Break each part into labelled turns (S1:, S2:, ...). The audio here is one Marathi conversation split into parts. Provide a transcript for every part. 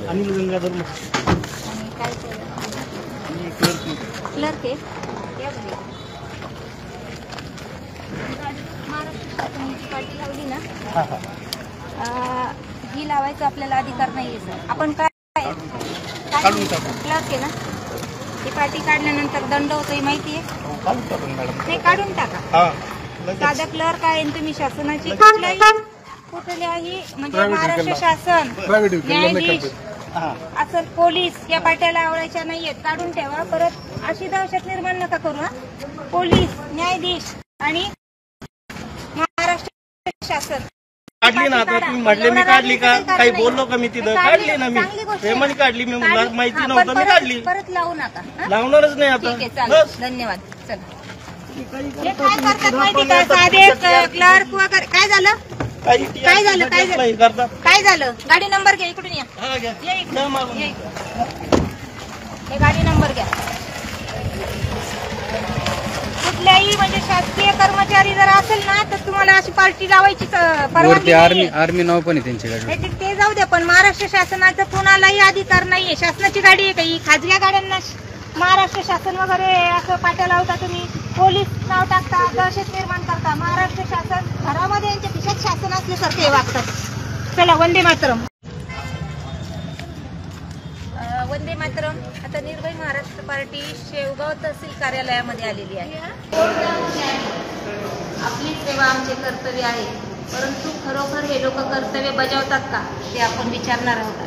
S1: अनिल गंगाधर
S2: आणि काय क्लर्क आहे या बरे महाराष्ट्र शासनाची पाटी लावली ना ही लावायचा आपल्याला अधिकार नाहीये सर. आपण काय क्लर्क आहे ना ही पाटी काढल्यानंतर दंड होतोय माहितीये ते काढून टाका. साधा क्लर्क आहे तुम्ही शासनाची कुठल्याही म्हणजे महाराष्ट्र शासन न्यायाधीश असं पोलीस या पाट्याला आवडायच्या नाहीयेत काढून ठेवा. परत अशी दहशत निर्माण नका करू. पोलीस न्यायाधीश आणि महाराष्ट्र शासन
S1: काढली ना. आता तुम्ही म्हटले मी काढली का काही बोललो का मी तिथं काढली ना. मी प्रेमाने काढली. मी मला माहिती नव्हतं मी काढली.
S2: परत लावू नका.
S1: लावणारच नाही आता.
S2: ठीक आहे चालेल धन्यवाद. चला काय करतात माहिती का साधे क्लर्क वगैरे काय झालं काय झालं काय झालं काय झालं. गाडी नंबर घ्या इकडून या हे गाडी नंबर घ्या. कुठल्याही म्हणजे शासकीय कर्मचारी जर असेल ना तर तुम्हाला अशी पार्टी लावायची परवानगी
S3: आर्मी नाव पण आहे त्यांची गाडी
S2: ते जाऊ द्या. पण महाराष्ट्र शासनाचा कोणालाही अधिकार नाहीये. शासनाची गाडी आहे काही खाजगी गाड्यांना महाराष्ट्र शासन वगैरे असं पाट्या लावता तुम्ही. पोलीस नाव टाकता दहशत निर्माण करता. महाराष्ट्र शासन घरामध्ये यांच्या खिशात शासन असल्यासारखे वागतात. चला वंदे मातरम. वंदे मातरम. आता निर्भय महाराष्ट्र पार्टी शेवगाव तहसील कार्यालयामध्ये आलेली आहे. आपली सेवा आमचे कर्तव्य आहे परंतु खरोखर हे लोक कर्तव्य बजावतात का ते आपण विचारणार आहोत.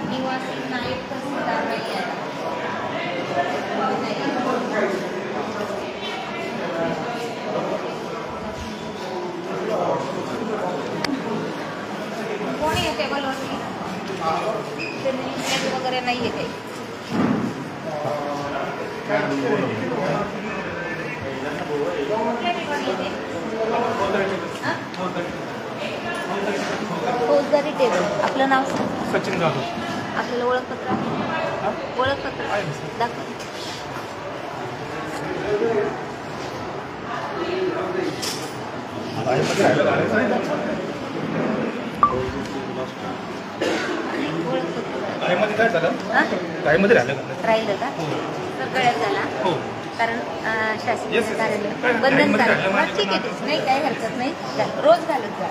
S2: निवासी नायब तहसीलदार नाही आहे. कोण आहे टेबलवरती वगैरे नाही आहे फौजदारी टेबल. आपलं नाव
S1: सचिन जाधव.
S2: आपल्याला ओळखपत्र दाखवा.
S1: काय झालं राहिलं
S2: का तर गळ्यात झाला कारण शासकीय कार्यालय बंधनकारक. ठीक आहे तेच नाही काय हरकत नाही रोज घालत जा.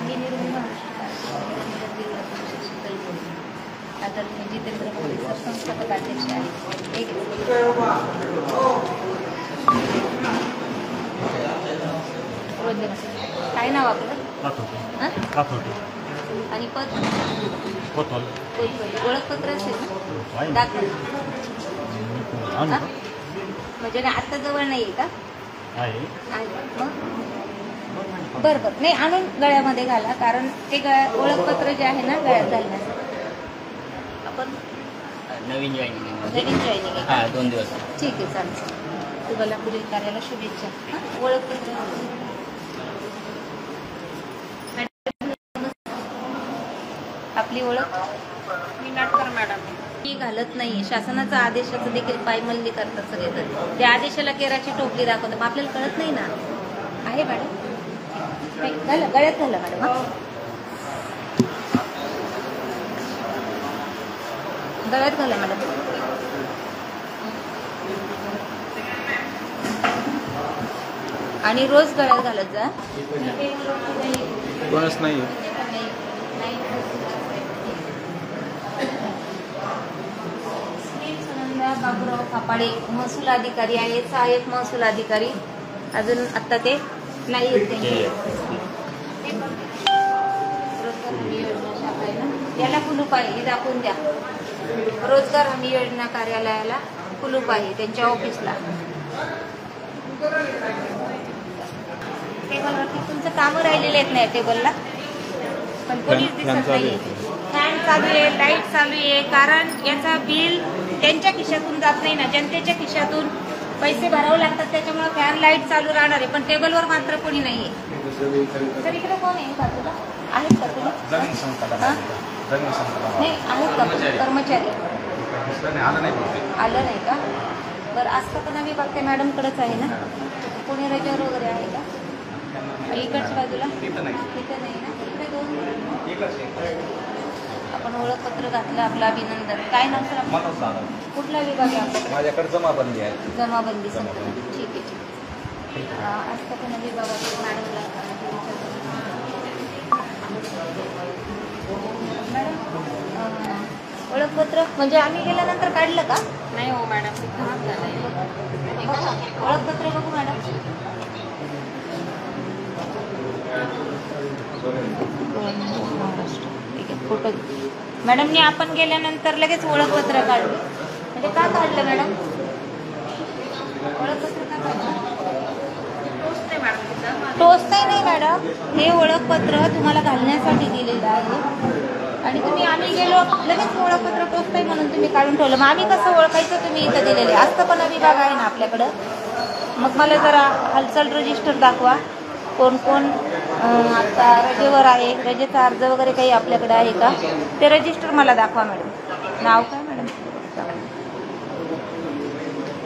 S2: मी निर्भय आदरणीय जितेंद्र मोदी सर संस्थापक अध्यक्ष आहे. काय नाव आपलं आणि पद ओळखपत्र असेल ना दाखल म्हणजे आता जवळ नाहीये का बरं बरं नाही आणून गळ्यामध्ये घाला कारण ते ओळखपत्र जे आहे ना गळ्यात घालण्यासाठी. आपण
S3: नवीन जॉईनिंग 2 दिवस.
S2: ठीक आहे चालेल. तुम्हाला पुढील कार्याला शुभेच्छा. ओळखपत्र आपली ओळख
S4: मी नाटकर मॅडम.
S2: ही घालत नाही. शासनाचा आदेशाचं देखील पायमल्ली करतात सगळे जण. त्या आदेशाला केराची टोपली दाखवतात. मग आपल्याला कळत नाही ना. आहे मॅडम घाला गळ्यात घाला मॅडम. गळ्यात घाला मॅडम. आणि रोज गळ्यात घालत जा.
S3: कोणच नाही.
S2: बाबूराव खापाडे महसूल अधिकारी आहेत. सहाय्यक महसूल अधिकारी अजून आता ते नाही आहेत त्यांचे. रोजगार हमी योजना शाखा आहे ना याला कुलूप आहे हे दाखवून द्या. रोजगार हमी योजना कार्यालयाला कुलूप आहे त्यांच्या ऑफिसला. टेबलवरती तुमचं कामं राहिलेले आहेत नाही टेबलला पण कोणीच दिसत नाहीये. फॅन चालू आहे लाईट चालू आहे कारण याचा बिल त्यांच्या खिशातून जात नाही ना जनतेच्या खिशातून पैसे भरावे लागतात त्याच्यामुळे फॅन लाईट चालू राहणार आहे पण टेबलवर मात्र कोणी नाहीये. तर इकडे कोण आहे बाजूला आहेत का तुम्ही नाही आहेत का कर्मचारी आलं नाही का बरं आस्थापना विभाग त्या मॅडमकडेच आहे ना? कोणी रजेवर वगैरे आहे का? इकडच्या बाजूला तिथं नाही ना? इकडे दोन. आपण ओळखपत्र घातलं. आपलं अभिनंदन. काय नाव सर आपलं? कुठला विभाग आहे आपल्याकडे?
S5: माझ्याकडे जमाबंदी आहे.
S2: जमाबंदी संदर्भ. ठीक आहे. आस्थापना विभागातील मॅडमला मॅडम ओळखपत्र म्हणजे आम्ही गेल्यानंतर काढलं का?
S4: नाही हो मॅडम, ते खराब झालंय.
S2: ओळखपत्र बघू मॅडम. महाराष्ट्र. ठीक आहे. फोटो मॅडमने आपण गेल्यानंतर लगेच ओळखपत्र काढलं. म्हणजे का काढलं मॅडम? ओळखपत्र का काढलं?
S4: टोचते मॅडम तिथं.
S2: टोचताही नाही मॅडम. हे ओळखपत्र तुम्हाला घालण्यासाठी दिलेलं आहे आणि तुम्ही आम्ही गेलो लगेच ओळखपत्र टोचताही म्हणून तुम्ही काढून ठेवलं. मग आम्ही कसं ओळखायचं? तुम्ही इथं दिलेले आस्थापना विभाग आहे ना आपल्याकडं. मग मला जरा हालचाल रजिस्टर दाखवा. कोण कोण आता रजेवर आहे, रजेचा अर्ज वगैरे काही आपल्याकडे आहे का ते रजिस्टर मला दाखवा मॅडम. नाव काय मॅडम?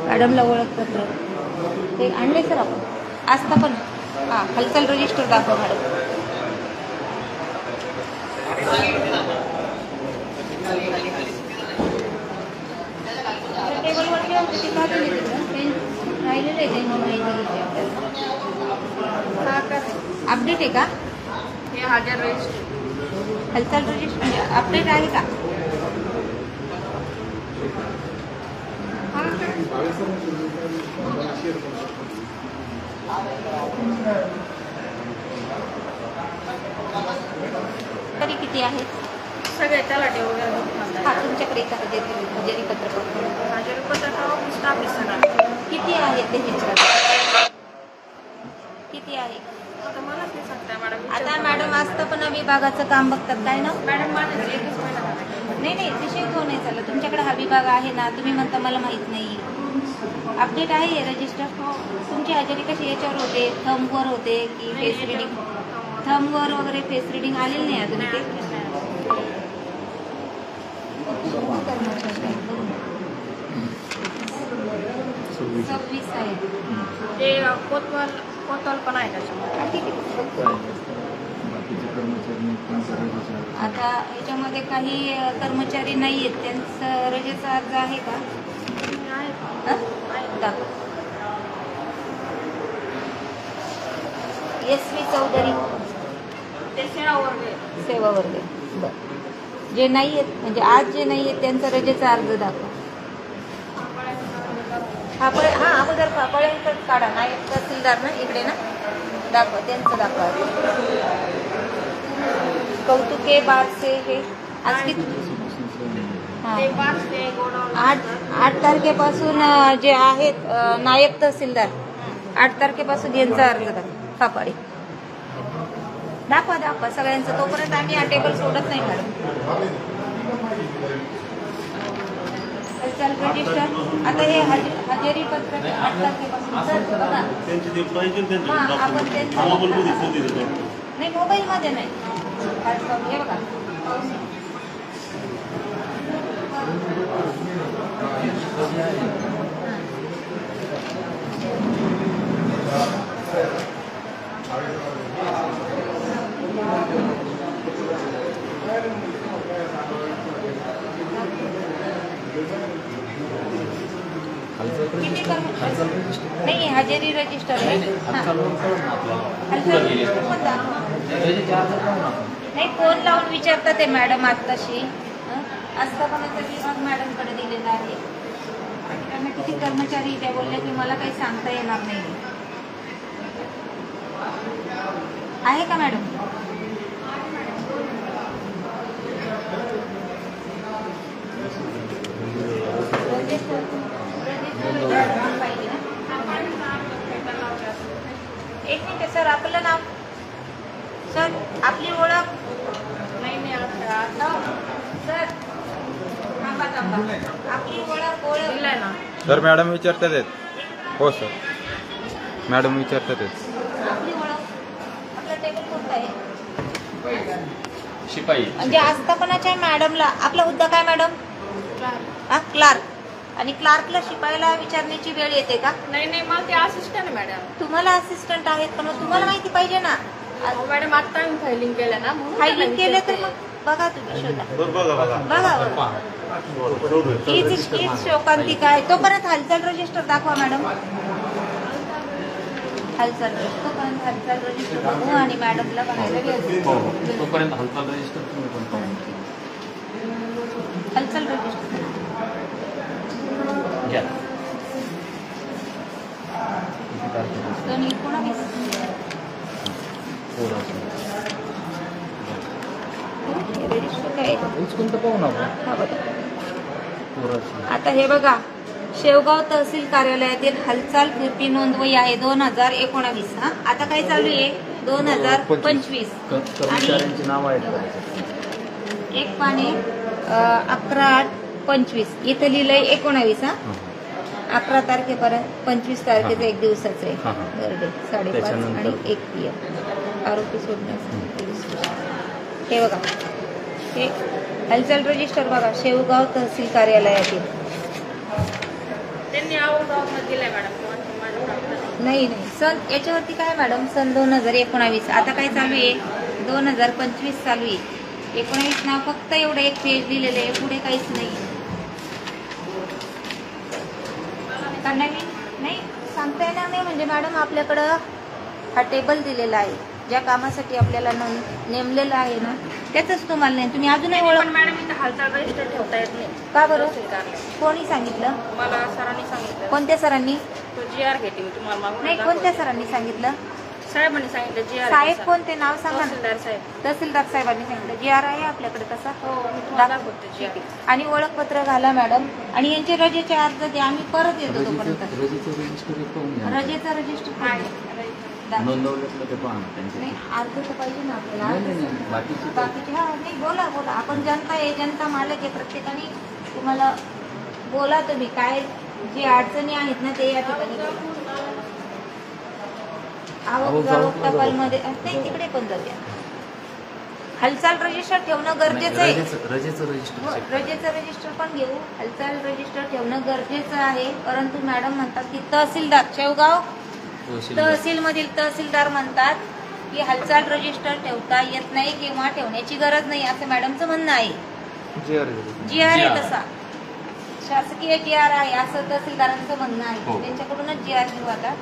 S2: मॅडमला ओळखपत्र ते आणले सर आपण. आस्थापना हां हालचाल रजिस्टर दाखवा मॅडम. टेबलवरती होते ते का दिले तिथं? पेन राहिलेलं आहे ते म्हणून अपडेट आहे का?
S4: हे हजर रजिस्टर.
S2: हालचाल रजिस्टर म्हणजे अपडेट आहे का? तरी किती आहेत?
S4: सगळे तलाठी वगैरे होते.
S2: हा तुमच्याकडे का हजेरी पत्रक?
S4: हजर पत्रक स्टाफ सगळा.
S2: किती आहेत ते ह्याच्यात? किती आहे?
S4: आता मलाच नाही सांगताय मॅडम.
S2: आता मॅडम आस्थापना विभागाचं काम बघतात काय ना?
S4: मॅडम माझं एकच महिना झाला.
S2: नाही विषय तो नाही चालला. तुमच्याकडे हा विभाग आहे ना, तुम्ही म्हणता मला माहीत नाही. अपडेट आहे हे रजिस्टर. तुमची हजेरी कशी याच्यावर होते? थंबवर होते की फेस रिडिंग? थंबवर वगैरे फेस रिडिंग आलेली नाही अजून ते? 26 आहे
S4: ते कोतवाल पण आहे त्याच्यामध्ये.
S2: आता याच्यामध्ये काही कर्मचारी नाही आहेत, त्यांचं रजेचा अर्ज आहे का? SV चौधरी
S4: ते
S2: सेवा वर्ग. बरं. जे नाही आहेत म्हणजे आज जे नाही आहेत त्यांचा रजेचा अर्ज दाखवा. अगोदर पळेकर काढा. नायब तहसीलदार ना इकडे ना, दाखवा त्यांचं दाखवा. कौतुके बारसे हे आज किती? हां 8 तारखेपासून जे आहेत नायब तहसीलदार 8 तारखेपासून यांचा अर्ज दाखवा. दाखवा सगळ्यांचं. तोपर्यंत आम्ही हा टेबल सोडत नाही मॅडम. हालचाल रजिस्टर. आता हे हजेरी पत्र 8 तारखेपासून बघा. आपण नाही मोबाईलमध्ये नाही. हे बघा नाही हजेरी रजिस्टर आहे. नाही फोन लावून विचारतात ते मॅडम आत्ताशी. आस्थापनाचा विभाग मॅडमकडे दिलेला आहे. त्यांना किती कर्मचारी त्या बोलल्या की मला काही सांगता येणार नाही. आहे का मॅडम? एक मिनिट सर, आपलं नाव सर, आपली ओळख
S4: नाही
S2: सर, थांबा आपली ओळख
S4: दिलाय ना
S5: सर. मॅडम विचारतात आहेत. हो सर, मॅडम विचारतात आहेत.
S2: आपली ओळख. आपला टेबल कोणता आहे?
S3: शिपाई.
S2: म्हणजे आस्थापनाच्या मॅडमला आपला हुद्दा काय मॅडम? क्लार्क. आणि क्लार्कला शिपायला विचारण्याची वेळ येते का?
S4: नाही मला ते असिस्टंट आहे मॅडम.
S2: तुम्हाला असिस्टंट आहेत पण मग तुम्हाला माहिती पाहिजे ना.
S4: मॅडम आता आम्ही फायलिंग केलं ना म्हणून
S2: फायलिंग केलं तर मग बघा तुम्ही शोधा. बघा हीच शोकांतिका आहे. तोपर्यंत हालचाल रजिस्टर दाखवा मॅडम. हालचाल तोपर्यंत हालचाल रजिस्टर बघू आणि मॅडमला बघायला वेळ.
S3: तोपर्यंत हालचाल रजिस्टर तुम्ही पण पाहा.
S2: हालचाल रजिस्टर
S3: घ्या.
S2: 2/19 रजिस्टर काय
S3: कोणतं पाहू ना आपण.
S2: हा बघा. आता हे बघा शेवगाव तहसील कार्यालयातील हालचाल फिरती नोंदवही आहे 2019. हा आता काय चालू आहे 2025
S3: कर्मचाऱ्यांची नाव आहेत.
S2: एक पाने 11/8/25 इथं लिहिलंय 19. हा 11 तारखेपर्यंत 25 तारखेचं एक दिवसाचं आहे. बरडे 5:30 आणि 1 PM आरोपी सोडण्यास. हे बघा हे हालचाल रजिस्टर बघा शेवगाव तहसील कार्यालयातील.
S4: त्यांनी आउट दिलाय मॅडम.
S2: नाही सन याच्यावरती काय मॅडम सन 2019. आता काय चालू आहे 2025 चालू आहे. 19 नाव फक्त एवढं एक पेज लिहिलेलं आहे पुढे काहीच नाही. का नवीन नाही सांगता येणार नाही म्हणजे मॅडम आपल्याकडं हा टेबल दिलेला आहे ज्या कामासाठी आपल्याला नेमलेलं आहे ना त्याच तुम्हाला नाही. तुम्ही अजूनही ओळख
S4: मॅडम इथं हालचाल रजिस्टर ठेवता येत नाही.
S2: का बरं?
S4: तहसीलदारला.
S2: कोणी सांगितलं?
S4: मला सरांनी सांगितलं.
S2: कोणत्या सरांनी?
S4: तो GR घेते मी तुम्हाला मागून
S2: नाही कोणत्या सरांनी सांगितलं?
S4: साहेबांनी सांगितलं GR.
S2: साहेब कोणते नाव सांगा ना.
S4: तहसीलदार साहेब.
S2: तहसीलदार साहेबांनी सांगितलं. GR आहे आपल्याकडे तसा.
S4: हो मी तुम्हाला दाखवते GR.
S2: आणि ओळखपत्र घाला मॅडम आणि यांचे रजेचे अर्ज द्या. आम्ही परत येतो तोपर्यंत. रजेचं रजिस्टर
S3: नोंदवलं ते पाहा त्यांचे.
S2: नाही अर्ज तर पाहिजे ना आपल्याला.
S3: बाकीचे
S2: बाकीचे हा नाही बोला आपण जनता आहे जनता मालक आहे. प्रत्येकाने तुम्हाला बोला तुम्ही काय जे अडचणी आहेत ना ते या ठिकाणी आवक जावक टपालमध्ये नाही तिकडे पण जाते. हालचाल रजिस्टर ठेवणं गरजेचं आहे.
S3: रजेचं
S2: रजिस्टर पण घेऊ. हालचाल रजिस्टर ठेवणं गरजेचं आहे. परंतु मॅडम म्हणतात की तहसीलदार शेवगाव तहसील मधील तहसीलदार म्हणतात की हालचाल रजिस्टर ठेवता येत नाही किंवा ठेवण्याची गरज नाही असं मॅडमचं म्हणणं आहे. GR आहे तसा शासकीय GR आहे असं तहसीलदारांचं म्हणणं आहे. त्यांच्याकडूनच GR घेऊ आता.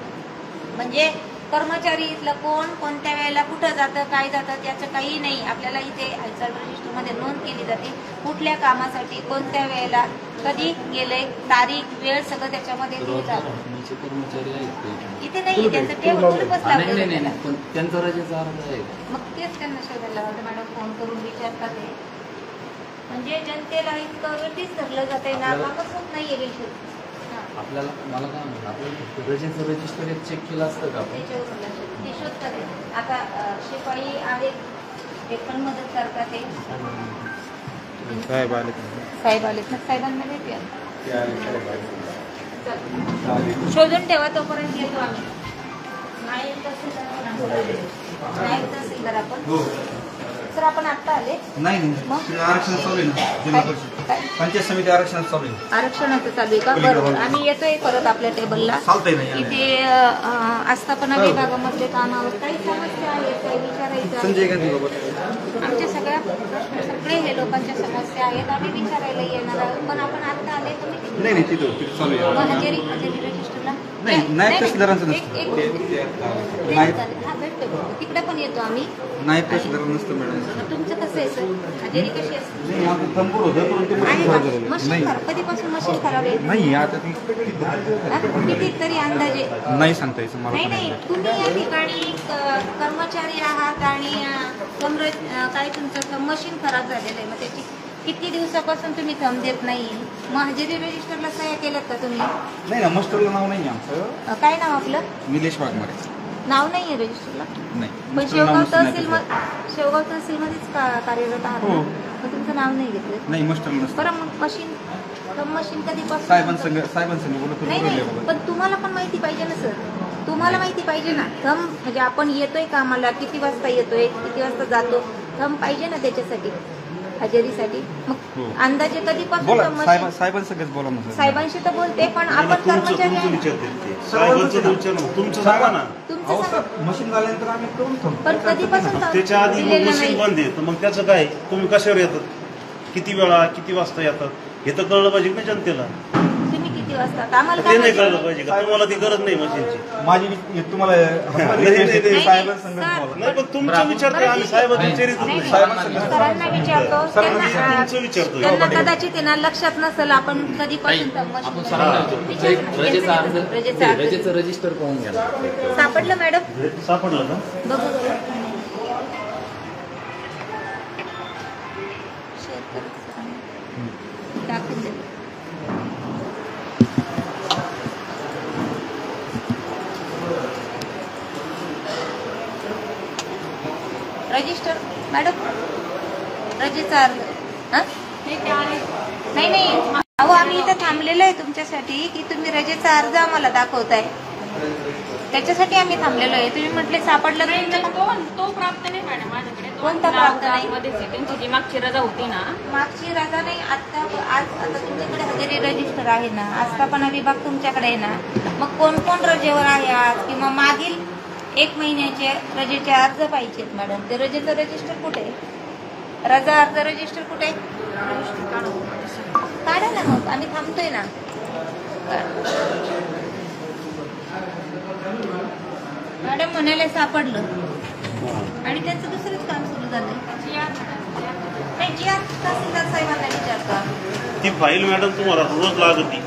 S2: म्हणजे कर्मचारी इथलं कोण कोणत्या वेळेला कुठं जातं काय जातं त्याचं काही नाही. आपल्याला इथे हालचाल रजिस्टरमध्ये नोंद केली जाते कुठल्या कामासाठी कोणत्या वेळेला कधी गेलंय तारीख वेळ सगळं त्याच्यामध्ये लिहिलं जातं. इथे नाही त्यांचं टेबल बसला
S3: त्यांचा रजेचा अर्ज आहे.
S2: मग तेच त्यांना शोधायला लावतं मॅडम फोन करून विचारतात. म्हणजे जनतेला इतकं वेटीच धरलं जात आहे ना होत नाहीये बिलकुल.
S3: आपल्याला मला काय म्हणतात आपल्याला रजेचं रजिस्टर चेक केलं असतं का?
S2: ते शोधतात. आता शिपाई आहेत ते पण मदत करतात. ते साहेब आलेत ना साहेबांना भेटूया. शोधून ठेवा तोपर्यंत येतो आम्ही. नायब तहसीलदार आपण सर आपण आत्ता आले
S6: नाही आरक्षण चालू आहे ना जिल्हा परिषद पंचायत समिती आरक्षण चालू आहे.
S2: आरक्षणाचं चालू आहे का? बरोबर आम्ही येतोय परत आपल्या टेबलला.
S6: चालतंय ना
S2: इथे आस्थापना विभागामधले कामावर काही समस्या आहेत काही विचारायचं
S6: संजय गांधी बाबा
S2: आमच्या सगळ्या सगळे हे लोकांच्या समस्या आहेत आम्ही विचारायला येणार आहोत. पण आपण आत्ता आले तुम्ही
S6: नाही तिथं चालू आहे.
S2: हजेरी रजिस्टरला
S6: नाही नायब तहसीलदारांचं नसतं.
S2: तिकडे पण येतो आम्ही.
S6: नायब तहसीलदार नसतं मॅडम.
S2: तुमचं कसं आहे सर हजेरी कशी असते?
S6: नाही आता तंबूर होतं परंतु
S2: मशीन खराब कधीपासून मशीन खराब आहे?
S6: नाही आता ती
S2: किती तरी अंदाजे
S6: नाही सांगता यायचं मला.
S2: नाही तुम्ही या ठिकाणी कर्मचारी आहात आणि काय तुमचं मशीन खराब झालेलं आहे मग त्याची किती दिवसापासून तुम्ही थंब देत नाही. मग हजेरी रजिस्टरला सह्या केल्यात का तुम्ही?
S6: नाही ना मस्टरला नाव नाही आमचं.
S2: काय नाव आपलं?
S6: निलेश वाघमारे.
S2: नाव नाहीये रजिस्टरला
S6: नाही
S2: पण शेवगाव तहसीलमध्येच कार्यरत आहात ना? मग तुमचं नाव नाही घेतलं
S6: नाही मस्टर नसतं.
S2: बरं मग मशीन कधीपासून?
S6: साहेबांसंग बोलत
S2: नाही पण तुम्हाला पण माहिती पाहिजे ना सर. तुम्हाला माहिती पाहिजे ना थंब म्हणजे आपण येतोय कामाला किती वाजता येतोय किती वाजता जातो थंब पाहिजे ना त्याच्यासाठी. हजेरीसाठी. मग अंदाजे कधीपासून
S6: बोला
S2: मशीन
S6: साहेबांसगळंच बोला ना सर.
S2: साहेबांशी तर बोलते पण आपण कर्मचारी आहे.
S7: तुमचं सांगा ना.
S2: तुमचं
S6: अहो
S2: सांगा.
S6: सर मशीन झाल्यानंतर आम्ही करून थांबू.
S2: पण कधीपासून
S7: त्याच्या आधी मग
S2: दिलेलं
S7: मशीन
S2: नाही.
S7: बंद आहे तर मग त्याचं काय तुम्ही कशावर येतात किती वेळा किती वाजता येतात हे तर कळलं पाहिजे ना जनतेला.
S2: तुम्ही किती वाजता आम्हाला
S7: ते
S2: काय
S7: नाही
S2: माहिती?
S7: कळलं पाहिजे का तुम्हाला ती गरज नाही मशीनची.
S6: माझी तुम्हाला
S7: नाही,
S6: साहेबांसंगत
S2: सर.
S6: बोला.
S7: नाही पण तुमचं विचारतोय आम्ही साहेबांचं विचारितच
S2: नाही,
S7: नाही.
S2: नाही. सरांना विचारतो
S7: तुमचं विचारतोय.
S2: त्यांना कदाचित आहे ना लक्षात नसेल आपण कधीपासून तर मशीन
S3: आपण सरांना
S2: विचारू.
S3: रजेचा अर्ज
S2: रजेचा अर्ज.
S3: रजेचं रजिस्टर पाहून घ्या.
S2: सापडलं मॅडम?
S7: सापडलं का?
S2: बघू बघू. शेअर करा सरांना. दाखवून दे. रजिस्टर मॅडम रजेचा अर्ज. हा? नाही नाही अहो आम्ही इथं थांबलेलो आहे तुमच्यासाठी की तुम्ही रजेचा अर्ज आम्हाला दाखवताय त्याच्यासाठी आम्ही थांबलेलो आहे. तुम्ही म्हटले सापडलं नाही तर
S4: तो प्राप्त नाही मॅडम माझ्याकडे.
S2: कोणता प्राप्त नाही?
S4: मध्येच आहे. त्यांची जी मागची रजा होती ना
S2: मागची रजा नाही. आता तुमच्याकडे हजेरी रजिस्टर आहे ना. आस्थापना विभाग तुमच्याकडे आहे ना. मग कोण कोण रजेवर आहे आज किंवा मागील 1 महिन्याचे रजेचे अर्ज पाहिजेत मॅडम. ते रजेचं रजिस्टर कुठे आहे? रजा अर्ज रजिस्टर कुठे आहे? काढा ना मग आम्ही थांबतोय ना. मॅडम म्हणाले सापडलं आणि त्यांचं दुसरंच काम सुरू झालंय. नाही जी आज तहसीलदार साहेबांना विचारता.
S7: ती फाईल मॅडम तुम्हाला रोज लागती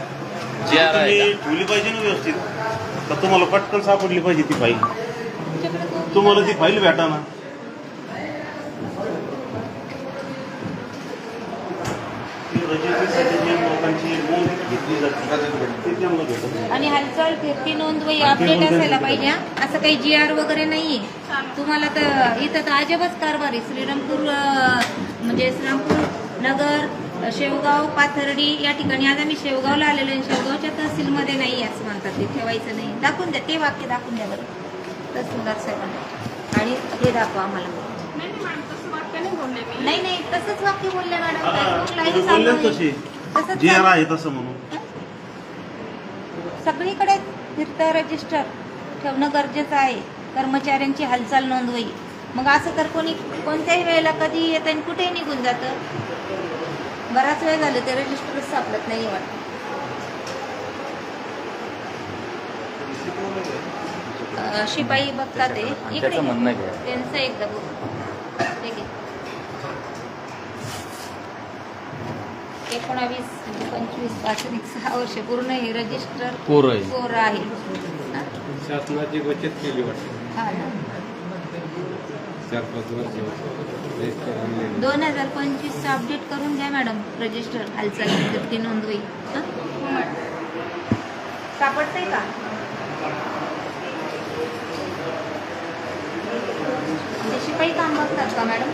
S3: जी आर आहे
S7: तुम्ही ठेवली पाहिजे ना व्यवस्थित. तर तुम्हाला पटकन सापडली पाहिजे ती फाईल.
S2: तुमच्याकडे तो-
S7: तुम्हाला ती फाईल भेटा ना. रजिस्ट्रेसाठी जे लोकांची नोंद घेतली जाते ते त्यांना भेटत.
S2: आणि हालचाल फिरती नोंदवही अपडेट असायला पाहिजे. असं काही जी आर वगैरे नाहीये तुम्हाला. तर इथं तर अजबच कारभार आहे. श्रीरामपूर म्हणजे श्रीरामपूर नगर शेवगाव पाथर्डी या ठिकाणी आज आम्ही शेवगावला आलेलो आहे. शेवगावच्या तहसीलमध्ये नाही असं म्हणतात. ते ठेवायचं नाही. दाखवून द्या ते वाक्य दाखवून द्या बरं तहसीलदार साहेबांना. आणि हे दाखवा आम्हाला. नाही नाही तसंच वाक्य बोलले मॅडम.
S7: तसे जे आर आहे तसं म्हणून
S2: सगळीकडे फिरतं रजिस्टर ठेवणं गरजेचं आहे. कर्मचाऱ्यांची हालचाल नोंदवही. मग असं तर कोणी कोणत्याही वेळेला कधी येतं आणि कुठेही निघून जातं. बराच वेळ झालं ते रजिस्टरच सापडत नाही वाटतं. शिपाई बघतात ते इकडे
S3: त्याचं म्हणणं आहे काय?
S2: त्यांचं एकदा बघ. ठीक आहे. 19, 25, 6 वर्ष पूर्ण हे रजिस्टर कोर आहे.
S5: शासनाची बचत केली वाटते.
S2: हा ना.
S5: 4-5 वर्ष
S2: 2025 अपडेट करून घ्या मॅडम. रजिस्टर हालचाल फिरती नोंदवही. सापडतंय का? ते शिपाई काम बघतात का मॅडम?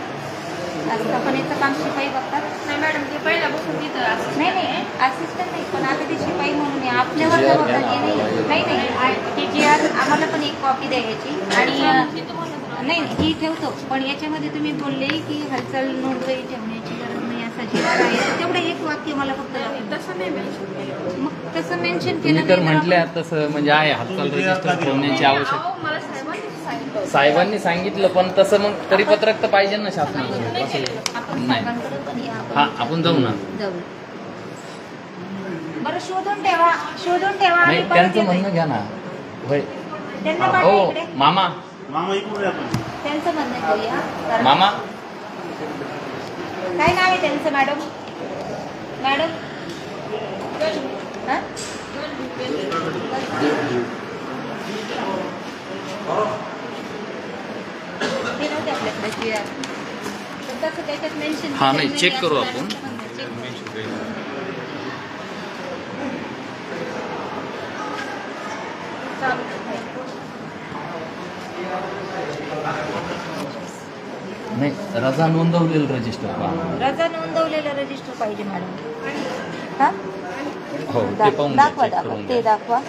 S2: आस्थापनेचं काम शिपाई बघतात?
S4: नाही मॅडम ते पहिल्यापासून तिथं
S2: नाही नाही असिस्टंट नाही पण आता ते शिपाई म्हणून आहे. आपल्यावर जबाबदारी नाही. नाही ते जी आर आम्हाला पण एक कॉपी द्यायची. आणि नाही ही ठेवतो पण याच्यामध्ये तुम्ही बोलले की हालचाल नोंदवही ठेवण्याची गरज नाही असा जी आर आहे. तेवढं एक वाक्य मला फक्त
S4: तसं नाही मेन्शन.
S2: मग तसं मेन्शन
S3: तुम्ही
S2: केलं
S3: तर
S2: नाही तर
S3: म्हटल्या तसं म्हणजे आहे हालचाल रजिस्टर ठेवण्याची आवश्यकता.
S4: मला साहेबांनी सांगितलं.
S3: साहेबांनी सांगितलं पण तसं मग परिपत्रक तर पाहिजे ना शासनाचं.
S2: आपण
S3: नाही.
S2: साहेबांकडे पण या.
S3: हा आपण जाऊ ना.
S2: जाऊ. बरं शोधून ठेवा
S3: नाही
S2: आम्ही परत
S3: त्यांचं
S2: येतोय.
S3: म्हणणं घ्या ना. होय
S2: त्यांना पाठवा
S3: हो
S2: इकडे.
S3: मामा
S7: मामा इकडून या पण.
S2: त्यांचं म्हणणं घेऊया. कारण-
S3: मामा
S2: काय नाव आहे त्यांचं मॅडम? मॅडम हा? ते नव्हते आपल्याकडे GR. तर तसं त्याच्यात मेन्शन
S3: हा, नाही, check करू आपण. नाही रजा नोंदवलेलं रजिस्टर पहा.
S2: रजा नोंदवलेलं रजिस्टर पाहिजे मॅडम. हा
S3: हो ते पाहून घ्या,
S2: दाखवा
S3: check
S2: दाखवा
S3: करून
S2: ते
S3: घ्या.
S2: दाखवा.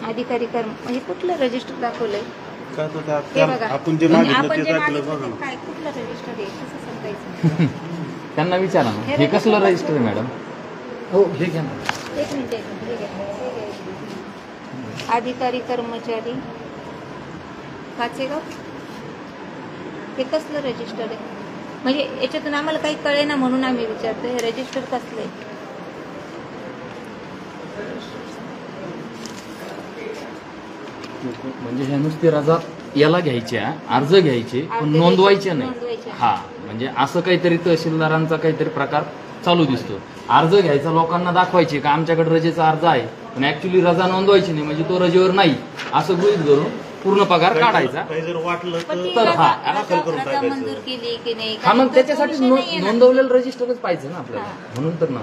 S2: अधिकारी कर्म म्हणजे कुठलं रजिस्टर दाखवलंय
S7: काय तो त्या-
S2: हे
S7: त्या-
S2: बघा
S7: आपण जे
S2: म्हणजे
S7: मागितलं
S2: आपण
S7: ते
S2: जे
S7: दाखलं
S2: मागितलं
S7: बघा
S2: ते
S7: ना.
S2: काय कुठलं रजिस्टर आहे कसं समजायचं
S3: त्यांना विचारा ना
S2: हे
S3: हे कसलं
S2: register
S3: रजिस्टर आहे मॅडम हो हे घ्या ना
S2: एक मिनिट हे घ्या, हे घ्या. अधिकारी कर्मचारी काचेगाव हे कसलं रजिस्टर आहे म्हणजे याच्यातून आम्हाला काही कळे ना म्हणून आम्ही विचारतो हे रजिस्टर कसलं आहे
S3: म्हणजे ह्या नुसते रजा याला घ्यायच्या अर्ज घ्यायचे पण
S2: अर्ज
S3: नोंदवायचे
S2: नोंदवायचे.
S3: नाही हा म्हणजे असं काहीतरी तहसीलदारांचा काहीतरी प्रकार चालू दिसतो अर्ज घ्यायचा लोकांना दाखवायचे का आमच्याकडे रजेचा अर्ज आहे पण ऍक्च्युली रजा नोंदवायची नाही म्हणजे तो रजेवर नाही असं गृहीत धरून पूर्ण पगार काढायचा
S7: काही जर वाटलं
S2: पण ती
S7: तर
S3: तर हा,
S2: रजा
S7: करून
S2: रजा
S7: टाकायचं.
S2: मंजूर केली की नाही
S3: हा मग
S2: कारण तो
S3: त्याच्यासाठी
S2: विषय नाहीये ना.
S3: नोंदवलेलं रजिस्टरच पाहिजे ना आपल्याला
S2: हा.
S3: म्हणून तर ना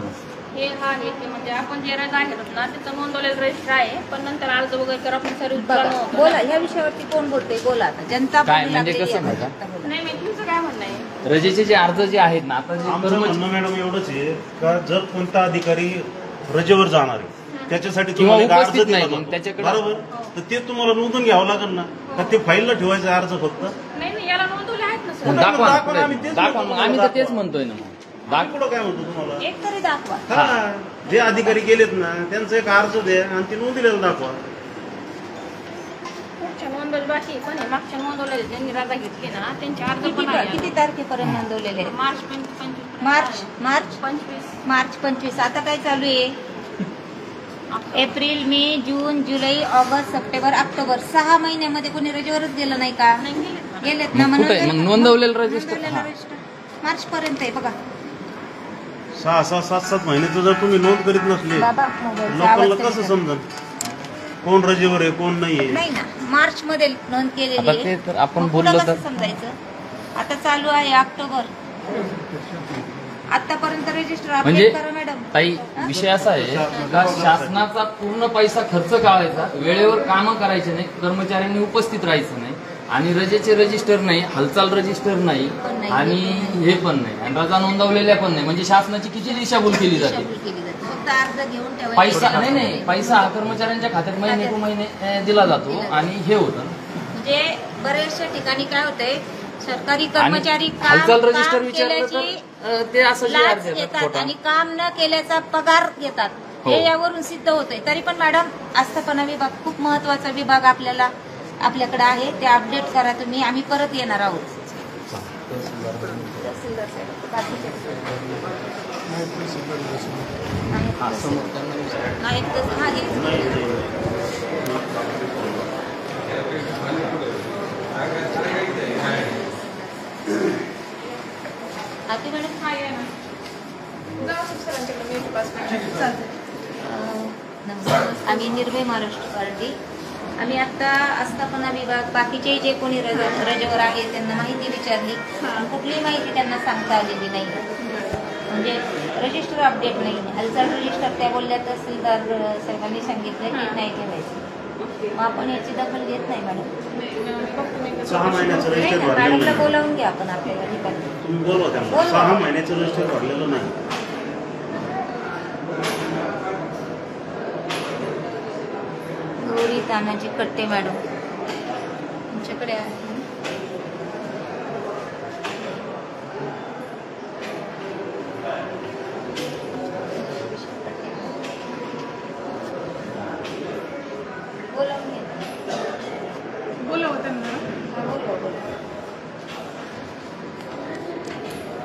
S4: हे हा हे ते म्हणजे आपण जे रजा घेतात ना त्याचं नोंदवलेलं रजिस्टर आहे पण नंतर अर्ज वगैरे कर आपण सर्व्हिस
S2: बघा बोला ह्या विषयावरती कोण बोलतोय बोला आता जनता
S3: काय
S2: बोलू
S3: म्हणजे
S2: लागलेली
S3: कसं
S2: आहे.
S3: माहिती का?
S2: जनता बोलू.
S4: नाही नाही तुमचं काय म्हणणं आहे
S3: रजेचे जे अर्ज जे आहेत ना आता जे
S7: आमचं
S3: कर्मचारी
S7: म्हणणं मॅडम एवढंच आहे का जर कोणता अधिकारी रजेवर जाणार आहे त्याच्यासाठी
S3: किंवा
S7: तुम्हाला एक अर्ज
S3: उपस्थित
S7: दिला
S3: नाही,
S7: जातो.
S3: मग त्याच्याकडे-
S7: बरोबर तर ते तुम्हाला नोंदून घ्यावं लागेल ना का ते फाईलला ठेवायचं अर्ज फक्त
S4: नाही नाही याला नोंदवले आहेत ना सर
S3: मग दाखवा
S7: दाखवा ना,
S3: ना
S7: आम्ही
S3: पुढे.
S7: तेच
S3: दाखवा
S7: म्हणतो
S3: मग आम्ही तर तेच
S7: दाखवा.
S3: म्हणतोय ना मग
S7: आम्ही कुठं काय म्हणतो तुम्हाला
S2: एक तरी दाखवा
S7: हा जे अधिकारी गेलेत ना त्यांचं एक अर्ज द्या आणि ते नोंदलेलं दाखवा
S4: पुढच्या नोंदवले बाकी पण आहे. मागच्या नोंदवलेले ज्यांनी रजा घेतली ना त्यांचे अर्ज पण
S2: किती
S4: आहे
S2: तारखेपर्यंत नोंदवलेले आहेत?
S4: मार्च 25
S2: मार्च मार्च
S4: 25
S2: मार्च 25 आता काय चालू आहे एप्रिल मे जून जुलै ऑगस्ट सप्टेंबर ऑक्टोबर 6 महिन्यामध्ये कोणी रजेवरच गेलं नाही का
S4: नाही गेलेत ना.
S2: गेलेत ना
S3: मग कुठे?
S2: तरी-
S3: मग नोंदवलेलं register?
S2: नोंदवलेलं
S3: हा.
S2: register. मार्च पर्यंत आहे बघा
S7: 6 7 महिन्याचं जर तुम्ही नोंद करीत नसले
S2: बाबा मोबाईलचा आवाज
S7: लोकांना कसं
S2: कमी
S7: समजल कोण रजेवर आहे कोण नाही
S2: कर.
S7: आहे
S2: नाही ना मार्च मध्ये नोंद केलेली
S3: आता
S2: आहे.
S3: ते तर आपण
S2: मग पुढं
S3: बोललो
S2: कसं
S3: तर
S2: समजायचं आता चालू आहे ऑक्टोबर आतापर्यंत रजिस्टर
S3: म्हणजे
S2: अपडेट करा मॅडम
S3: ताई विषय असा आहे का शासनाचा पूर्ण पैसा खर्च काढायचा वेळेवर कामं करायचे नाही कर्मचाऱ्यांनी उपस्थित राहायचं नाही आणि रजेचे रजिस्टर नाही हालचाल रजिस्टर नाही
S2: पण नाही,
S3: आणि हे पण नाही आणि रजा नोंदवलेल्या पण नाही म्हणजे शासनाची किती दिशाभूल केली जाते
S2: दिशाभूल केली जाते. फक्त अर्ज घेऊन ठेवायचे.
S3: पैसा नाही पैसा हा कर्मचाऱ्यांच्या खात्यात महिने टू महिने दिला जातो आणि हे होतं
S2: म्हणजे बऱ्याचशा ठिकाणी काय होतंय सरकारी
S3: आणि
S2: कर्मचारी
S3: हालचाल
S2: काम
S3: रजिस्टर विचारलं
S2: केल्याची
S3: तर ते असं जे
S2: लाच
S3: अर्ज येतात
S2: घेतात
S3: खोटा.
S2: आणि काम न केल्याचा पगार घेतात
S3: हो.
S2: हे यावरून सिद्ध होतंय तरी पण मॅडम आस्थापना विभाग खूप महत्वाचा विभाग आपल्याकडे आहे ते अपडेट करा तुम्ही आम्ही परत येणार आहोत तहसीलदार साहेब, बाकीचे
S3: हा, समोर त्यांना विचारा.
S2: नाहीत तसं- हा, हेच. हाती मॅडम
S4: हा आहे ना जाऊ सरांच्याकडे मी पास
S2: नमस्कार आम्ही निर्भय महाराष्ट्र पार्टी आम्ही आता आस्थापना विभाग बाकीचे जे कोणी रजेवर आहे त्यांना माहिती विचारली पण कुठलीही माहिती त्यांना सांगता आलेली नाही म्हणजे रजिस्टर अपडेट नाही हालचाल रजिस्टर त्या बोलल्या तहसीलदार साहेबांनी सांगितलं की नाही ठेवायचं मग आपण याची दखल घेत नाही मॅडम
S7: 6 महिन्याचं
S2: नाही
S7: रजिस्टर
S2: ना,
S7: भरलेलं
S2: मॅडमला
S7: नाही
S2: बोलावून घ्या आपण आपल्याला ठिकाणी
S7: तुम्ही बोलवा त्यांना
S2: बोलवा.
S7: 6 महिन्याचं रजिस्टर भरलेलं नाही
S2: गौरी तानाजी कट्टे मॅडम तुमच्याकडे आहे बोलावून घ्या.
S8: बोलव त्यांना
S2: हा, बोलवा.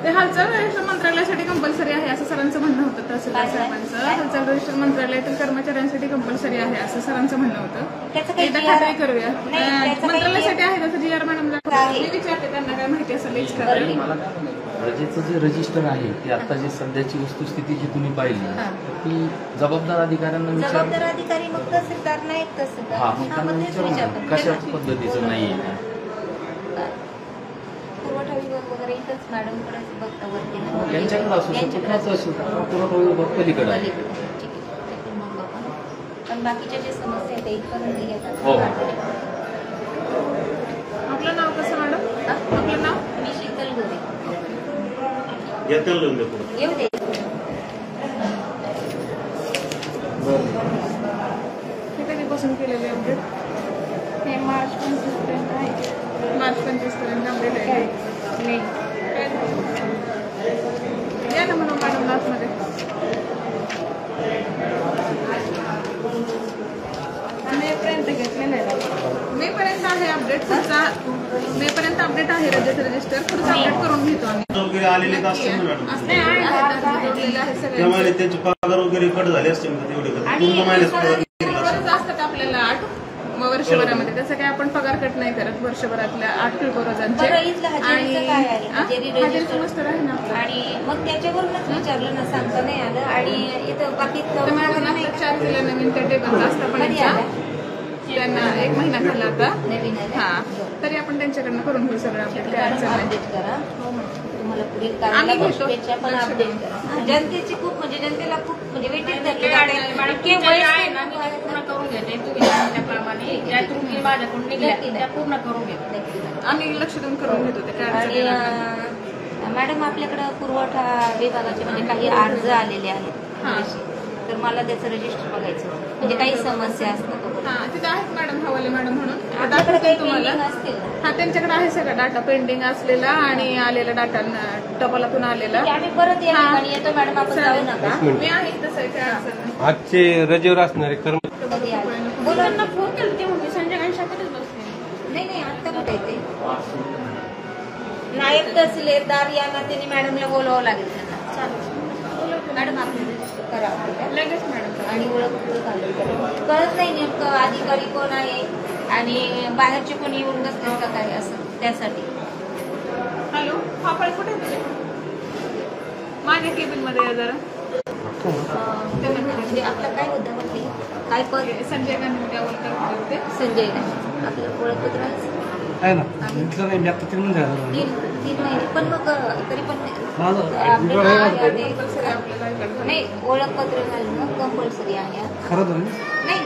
S8: ते हालचाल रजिस्टर मंत्रालयासाठी कंपल्सरी आहे असं सरांचं म्हणणं होतं तहसीलदार
S2: काय?
S8: साहेबांचं
S2: काय?
S8: हालचाल रजिस्टर मंत्रालयातील कर्मचाऱ्यांसाठी कंपल्सरी आहे असं सरांचं म्हणणं होतं
S2: त्याचं काही
S8: एकदा
S2: GR
S8: खात्री करूया
S2: नाही, त्याचं काही
S8: मंत्रालयासाठी आहे तसं जी आर मॅडम
S2: आहे.
S8: मी विचारते त्यांना काय माहिती असेल हीच
S2: बरं.
S8: करेल
S3: मला काय म्हणायचं, रजेचं जे रजिस्टर आहे ते आता जे सध्याची वस्तुस्थिती जी तुम्ही पाहिली
S2: हा.
S3: तर ती जबाबदार अधिकाऱ्यांना विचार
S2: जबाबदार अधिकारी मग तहसीलदार नाही तहसीलदार
S3: हा मग त्यांना
S2: मग तेच
S3: विचारू ना,
S2: विचारतो.
S3: कशा पद्धतीचं नाही आहे
S2: पुरवठा विभाग वगैरे इथंच मॅडमकडेच बघता वरती ना.
S3: यांच्याकडे असू शकतो
S2: यांच्याकडे
S3: कुणाचं असू शकतो पुरवठा विभाग पलीकडे आहे
S2: पलीकडे. ठीक आहे. तिकडून मग आपण. पण बाकीच्या ज्या समस्या आहेत त्या इथपर्यंत येतात.
S3: हो.
S8: आपलं नाव कसं मॅडम
S2: हा?
S8: आपलं नाव
S2: मी शीतल गोरे
S7: या त्याला लिहून द्या पुढे
S2: येऊ दे
S8: हे कधी बस कधीपासून केलेले अपडेट?
S2: हे मार्च 25 पर्यंत आहे.
S8: मार्च 25 पर्यंत अपडेट आहे.
S2: नाही
S8: या ना म्हणून मॅडम आतमध्ये.
S2: मे पर्यंत घेतलेलं आहे.
S8: मे पर्यंत आहे अपडेट. पुढचा मे पर्यंत अपडेट आहे रजिस्टर. पुढचा अपडेट करून घेतो आम्ही.
S7: वगैरे आलेले असतील ना मॅडम,
S8: असं जोडलेलं आहे सगळ्यांचं.
S7: त्यामुळे त्यांचे पगार वगैरे कट झाले असतील ना तेवढे कधी पूर्ण महिन्यात पगार केला असेल.
S8: बरंच असतात आपल्याला 8 वर्षभरामध्ये. तसं काय आपण पगार कट नाही करत वर्षभरातल्या 8 किलोरोजांचे.
S2: बरं, इथलं हजेरीचं काय आहे? हजेरी
S8: हजेरी
S2: register.
S8: समजतं आहे ना आपलं.
S2: आणि मग त्याच्यावरूनच विचारलं ना, सांगता नाही आलं. आणि इथं बाकी
S8: तर मॅडम आता 4 केलं नवीन त्या टेबलचा असता पण
S2: कधी
S8: यांचा.
S2: आलं?
S8: त्यांना 1 महिना झाला आता.
S2: नवीन आलं?
S8: हा तरी आपण त्यांच्याकडनं करून घेऊ सगळं अपडेट. काय अडचण नाही.
S2: अपडेट करा. तुम्हाला पुढील
S8: आम्ही
S2: कामाला
S8: घेतो.
S2: शुभेच्छा, पण अपडेट करा. जनतेची खूप म्हणजे जनतेला खूप म्हणजे वेटिंग
S4: मॅडम, जे आहे ना मी ते पूर्ण करून घेते. तुम्ही त्याप्रमाणे ज्या त्रुटी माझ्याकडून निघल्या त्या पूर्ण करून घेते.
S8: आम्ही लक्ष देऊन करून घेतो ते. काय अडचण
S2: आणि
S8: नाही.
S2: मॅडम आपल्याकडं पुरवठा विभागाचे म्हणजे काही अर्ज आलेले आहेत
S8: हा.
S2: तर मला त्याचं रजिस्टर बघायचं होतं. म्हणजे काही समस्या असतात
S8: हा तिथे आहेत मॅडम हवाले मॅडम म्हणून.
S2: आपल्याकडे काही
S8: तुम्हाला
S2: पेंडिंग असतील ना?
S8: हा त्यांच्याकडे आहे सगळा डाटा पेंडिंग असलेला आणि आलेला डाटा टपालातून आलेला.
S2: की आम्ही परत या ठिकाणी येतो मॅडम, आपण जाऊ नका.
S8: मी आहे तसं काय अडचण नाही.
S5: आजचे रजेवर असणारे कर्मचारी
S2: कधी आले?
S4: बोला त्यांना फोन केला ते म्हणजे संजय गांशाकडेच बसले.
S2: नाही आता कुठे येते? नायब तहसीलदार या नात्याने मॅडमला बोलावं लागेल त्यांना. मॅडम आपलं रजिस्टर करा
S8: लगेच मॅडम.
S2: आणि ओळख घालून कळत नाही नेमकं अधिकारी कोण आहे आणि बाहेरचे कोणी येऊन बसतील का काय असं, त्यासाठी.
S8: हॅलो फाफळ कुठे आहे? माझ्या केबिन मध्ये या जरा.
S2: म्हणजे आपलं काय होतं म्हटली काय पद?
S8: संजय गांधी उद्या बोलतात होते.
S2: संजय गांधी. आपलं ओळखपत्र
S9: आहे ना, इथलं नाही, मी आता 3 महिने झालं.
S2: 3 महिने. पण मग तरी पण
S9: माझं
S2: update आहे आणि
S8: कंपल्सरी आपल्याला इकडचं.
S2: नाही ओळखपत्र घालणं कंपल्सरी आहे.
S9: खरं तर
S2: नाही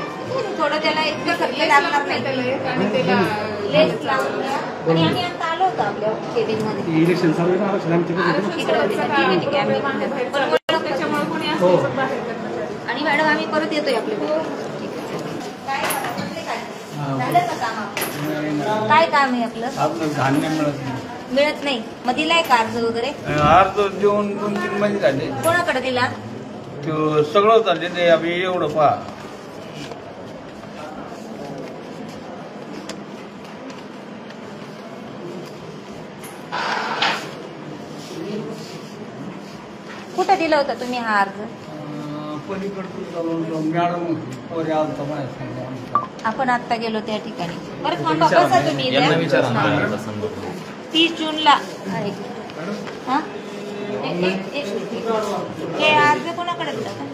S2: थोडं त्याला इतकं खर्च लागणार नाही.
S8: आणि त्याला
S2: लेस लावून द्या. आणि आम्ही आता आलो होतो आपल्या केबिन मध्ये.
S9: इलेक्शन चालू आहे ना, आरक्षण आमच्या
S2: इकडे होते ना, ठीक आहे, आम्ही पण ओळखपत्र.
S8: त्याच्यामुळे कोणी असं बाहेर कर्मचारी.
S2: आणि मॅडम आम्ही परत येतोय आपल्या ठीक आहे. काय म्हटले काय? झालं का काम आपलं? काय काम आहे आपलं?
S5: आपलं धान्य मिळत नाही.
S2: मिळत नाही. मग दिलाय का अर्ज वगैरे?
S5: अर्ज देऊन 2-3 महिने झाले.
S2: कोणाकडे दिला?
S5: तो सगळं झाले ते आम्ही एवढं पहा.
S2: कुठे दिला होता तुम्ही हा अर्ज?
S5: पलीकडून मॅडम पोरी आलता माझ्या.
S2: आपण आता गेलो त्या ठिकाणी. बरं थांबा, बसा तुम्ही इथे.
S3: यांना विचारा ना त्यांचा संदर्भ.
S2: 30 जूनला आहे. हा? एक मिनिट. हे अर्ज कोणाकडे दिला होता?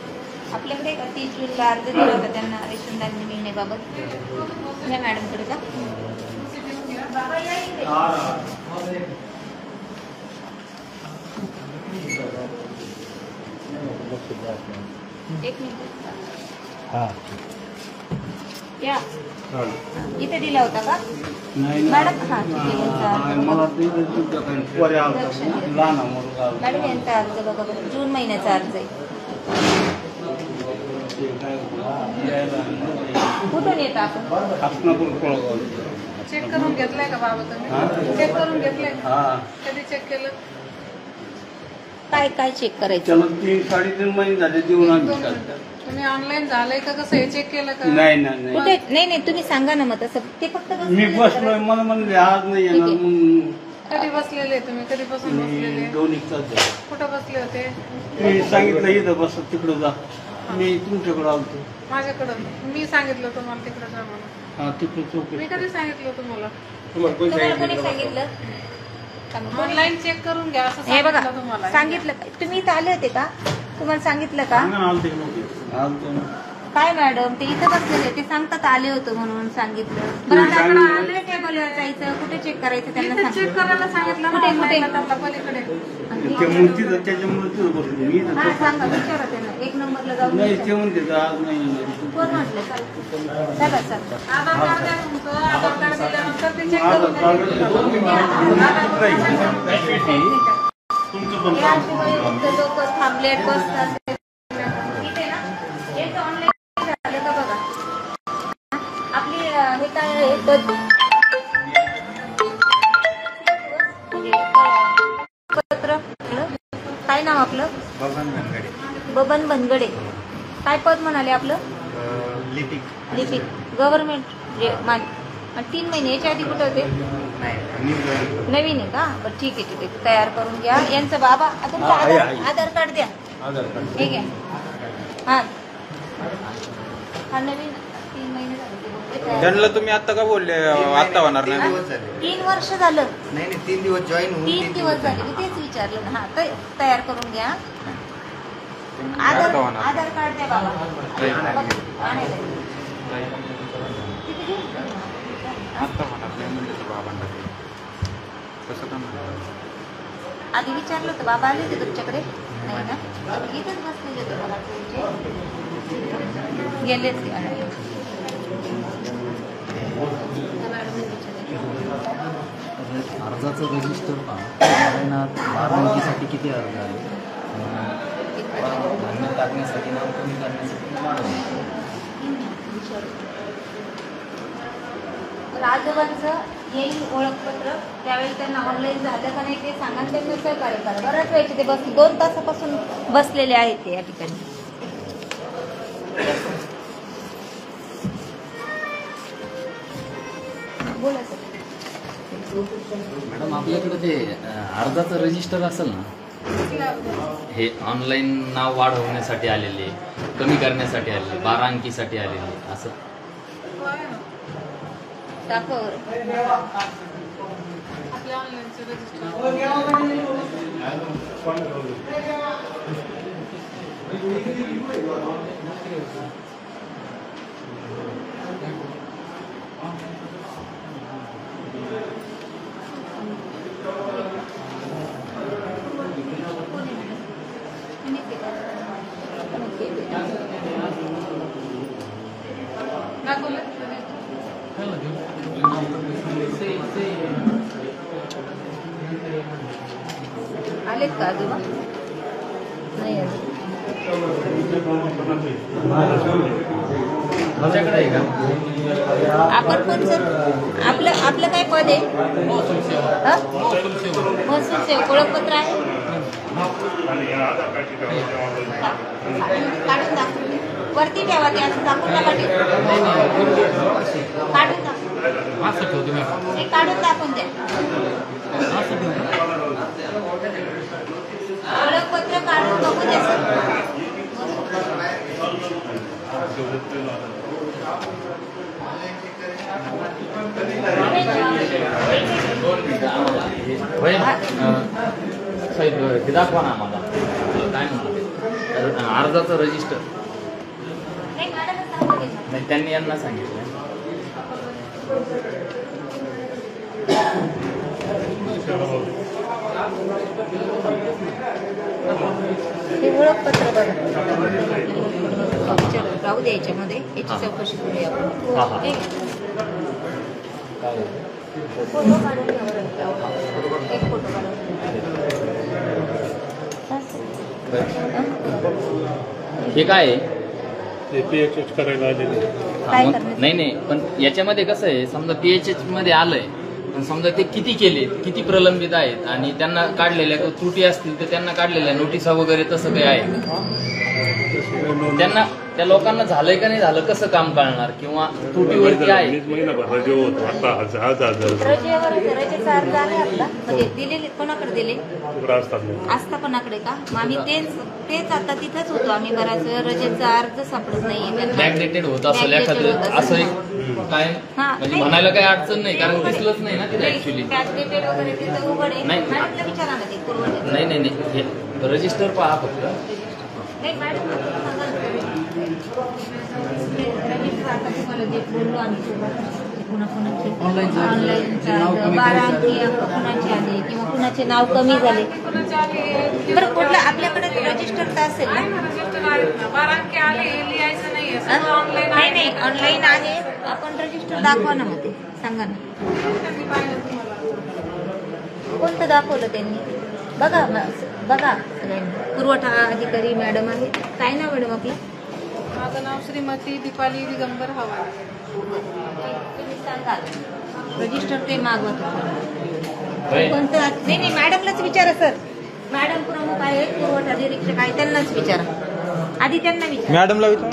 S2: आपल्याकडे का 30 जूनला अर्ज दिला होता त्यांना रेशन धान्य मिळण्याबाबत? या मॅडमकडे का? एक मिनिट. या इथे दिला होता का मॅडम? हा ठीक आहे. मॅडम यांचा अर्ज बघा बरं. जून महिन्याचा अर्ज आहे. कुठून येतं आपण?
S8: चेक करून घेतलाय का बाबा तुम्ही? चेक करून घेतलंय? कधी चेक केलं?
S2: काय काय चेक करायचं?
S5: त्याला 3-3.5 महिने झाले देऊन आम्ही.
S8: तुम्ही ऑनलाईन झालंय का कसं हे चेक केलं का?
S5: नाही नाही
S2: कुठे? नाही तुम्ही सांगा ना मग तसं. ते फक्त
S5: मी बसलोय, मला म्हणले आज नाही येणार म्हणून.
S8: कधी बसलेले तुम्ही? कधीपासून बसलेले?
S5: 2-1 तास झाले.
S8: कुठं बसले होते?
S5: मी सांगितलं इथं बस तिकडं जा. मी तुमच्याकडे आलतो.
S8: माझ्याकडं? मी सांगितलं तुम्हाला तिकडं जा म्हणून.
S5: हा तिकडे चौक.
S8: मी कधी सांगितलं तुम्हाला?
S2: तुम्हाला कोणी सांगितलं?
S8: ऑनलाईन चेक करून घ्या असं
S2: हे बघा
S8: सांगितलं तुम्हाला.
S2: सांगितलं का? तुम्ही इथं आले होते का? तुम्हाला सांगितलं का?
S5: आलतो.
S2: काय मॅडम ते इथं बसलेले ते सांगतात आले होतं म्हणून सांगितलं. बरं त्याकडे आले टेबलवर जायचं कुठे चेक करायचं त्यांना
S8: इथे चेक करायला सांगितलं ना
S2: कुठे कुठे?
S8: online ला त्यांना पलीकडे.
S5: ते म्हणते तर त्याच्यामुळे तिथं बसलो मी.
S2: हा सांगा विचारा त्यांना. 1 नंबरला जाऊन
S5: नाही
S2: विचारा.
S5: ते म्हणते आज नाही येणार.
S2: कोण म्हटलं? चला चला.
S8: आधार कार्ड द्या तुमचं. आधार कार्ड दिल्यानंतर ते चेक करून घ्या.
S2: हे अशी वयोवृद्ध लोक थांबले बसतात. इथे ना हेच ऑनलाईन झालं का बघा. हे काय आहे पद पत्र काय नाव आपलं? बबन बनगडे. काय पद म्हणाले आपलं? लिपिक गव्हर्नमेंट 3 महिने. याच्या आधी कुठे होते? नवीन आहे का? बरं ठीक आहे ठीक आहे, तयार करून घ्या. यांचं बाबा तुमचं आधार कार्ड द्या. ठीक आहे. हा हा नवीन 3 महिने झाले.
S5: त्यांना तुम्ही आता का बोलले आता होणार नाही?
S2: 3 वर्ष झालं.
S6: नाही 3 दिवस जॉईन होऊन
S2: 3 दिवस झाले. मी तेच विचारलं ना. हा तयार करून घ्या. आधार कार्ड द्या बाबा.
S5: आता होणार नाही म्हणजे बाबांना कसं का
S2: आधी विचारलं होतं. बाबा आले होते तुमच्याकडे? नाही ना, इथंच बसलेले होते मला तुमचे. गेलेच
S3: अर्जाचं रजिस्टर बारांकीसाठी किती अर्ज आहे? धान्य टाकण्यासाठी नाव कमी करण्यासाठी
S2: आजोबांचं येईल ओळखपत्र. त्यावेळी त्यांना ऑनलाईन झालं का नाही ते सांगा. त्यांना सहकार्य करा. बऱ्याच वेळचे ते 2 तासापासून बसलेले आहेत ते या ठिकाणी. बोला सर.
S3: मॅडम आपल्याकडे ते अर्जाचं रजिस्टर असेल ना, हे ऑनलाईन नाव वाढवण्यासाठी आलेले, कमी करण्यासाठी आलेले, 12 अंकीसाठी आलेले असं
S2: दाखवा.
S8: आपल्या ऑनलाईनचं रजिस्टर
S2: आलेत का आजोबा? नाही
S3: तुमच्याकडे आहे का?
S2: आपण कोण सर? आपलं काय पद आहे? महसूल सेवक. ओळखपत्र आहे? काढून दाखवून द्या. वरती ठेवा ते असं दाखवून नका ते. काढून दाखवून हे काढून दाखवून द्या. ओळखपत्र काढून बघू द्या सर.
S3: साहेब ते दाखवा ना आम्हाला काय म्हणा अर्जाचं रजिस्टर. नाही त्यांनी यांना सांगितलं.
S2: हे ओळखपत्र बघा. राहू द्या याच्यामध्ये. याची चौकशी करूया आपण. फोटो काढून घ्या बरं. एक फोटो काढून.
S3: हे काय आहे?
S7: करायला आलेले.
S2: काय करणार?
S3: नाही पण याच्यामध्ये कसं आहे, समजा PHH मध्ये आलंय पण समजा ते किती केले, किती प्रलंबित आहेत आणि त्यांना काढलेल्या त्रुटी असतील तर त्यांना काढलेल्या नोटिसा वगैरे तसं काही आहे? त्यांना त्या लोकांना झालंय का नाही झालं कसं काम कळणार? किंवा त्रुटीवरती आहे
S2: रजेवर रजेचा अर्ज आहे आपला म्हणजे दिलेले कोणाकडे दिले? आस्थापनाकडे का? मग आम्ही तेच आता तिथंच होतो आम्ही. बराच वेळ रजेचा अर्ज सापडत नाहीये.
S3: बॅकडेटेड होत असेल एखादं असं एक काय म्हणजे म्हणायला काही अडचण नाही कारण दिसलंच नाही ना तिथे ऍक्च्युली.
S2: बॅकडेटेड वगैरे तिथं उघड आहे. मॅडमला विचारा ना ते पूर्व.
S3: नाही हे रजिस्टर पहा फक्त.
S2: नाही मॅडम रजिस्टर आता तुम्हाला जे बोललो आम्ही कुणाकुणाचे ऑनलाईनचा 12 अंकी कुणाचे आले किंवा कुणाचे नाव कमी झाले. बरं कुठलं आपल्याकडे रजिस्टर तर असेल ना? नाही ऑनलाईन आहे. आपण रजिस्टर दाखवा ना. मध्ये सांगा ना कोणतं दाखवलं त्यांनी. बघा सगळ्यांनी. पुरवठा अधिकारी मॅडम आहे. काय नाव मॅडम आपलं?
S8: माझं नाव श्रीमती दीपाली दिगंबर हवाळे.
S2: तुम्ही सांगाल रजिस्टर ते मागवत
S3: होय.
S2: कोणतं नाही नाही मॅडमलाच विचारा सर. मॅडम प्रमुख आहेत पुरवठा निरीक्षक आहे त्यांनाच विचारा. आधी त्यांना विचारा.
S5: मॅडमला विचार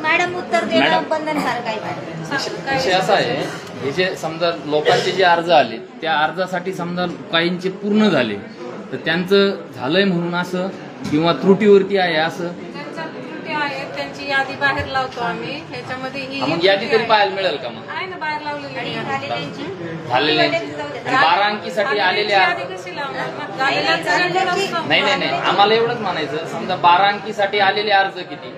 S2: मॅडम उत्तर देणं
S3: मॅडम.
S2: बंधनकारक आहे मॅडम.
S3: विषय असा आहे हे जे समजा लोकांचे जे अर्ज आले त्या अर्जासाठी समजा काहींचे पूर्ण झाले तर त्यांचं झालंय म्हणून असं किंवा त्रुटीवरती आहे असं
S4: ज्यांच्या त्रुटी आहेत त्यांची यादी बाहेर लावतो आम्ही. ह्याच्यामध्ये ही
S3: मग यादी तरी पाहायला मिळेल का मग
S4: आहे ना बाहेर लावलेली
S2: आणि
S4: यादी.
S2: झालेल्यांची
S3: झालेले आणि 12 अंकीसाठी आलेले अर्ज
S4: यादी कशी लावणार मग? झालेल्यांचं record असतं.
S3: नाही आम्हाला एवढंच म्हणायचं समजा 12 अंकीसाठी आलेले अर्ज किती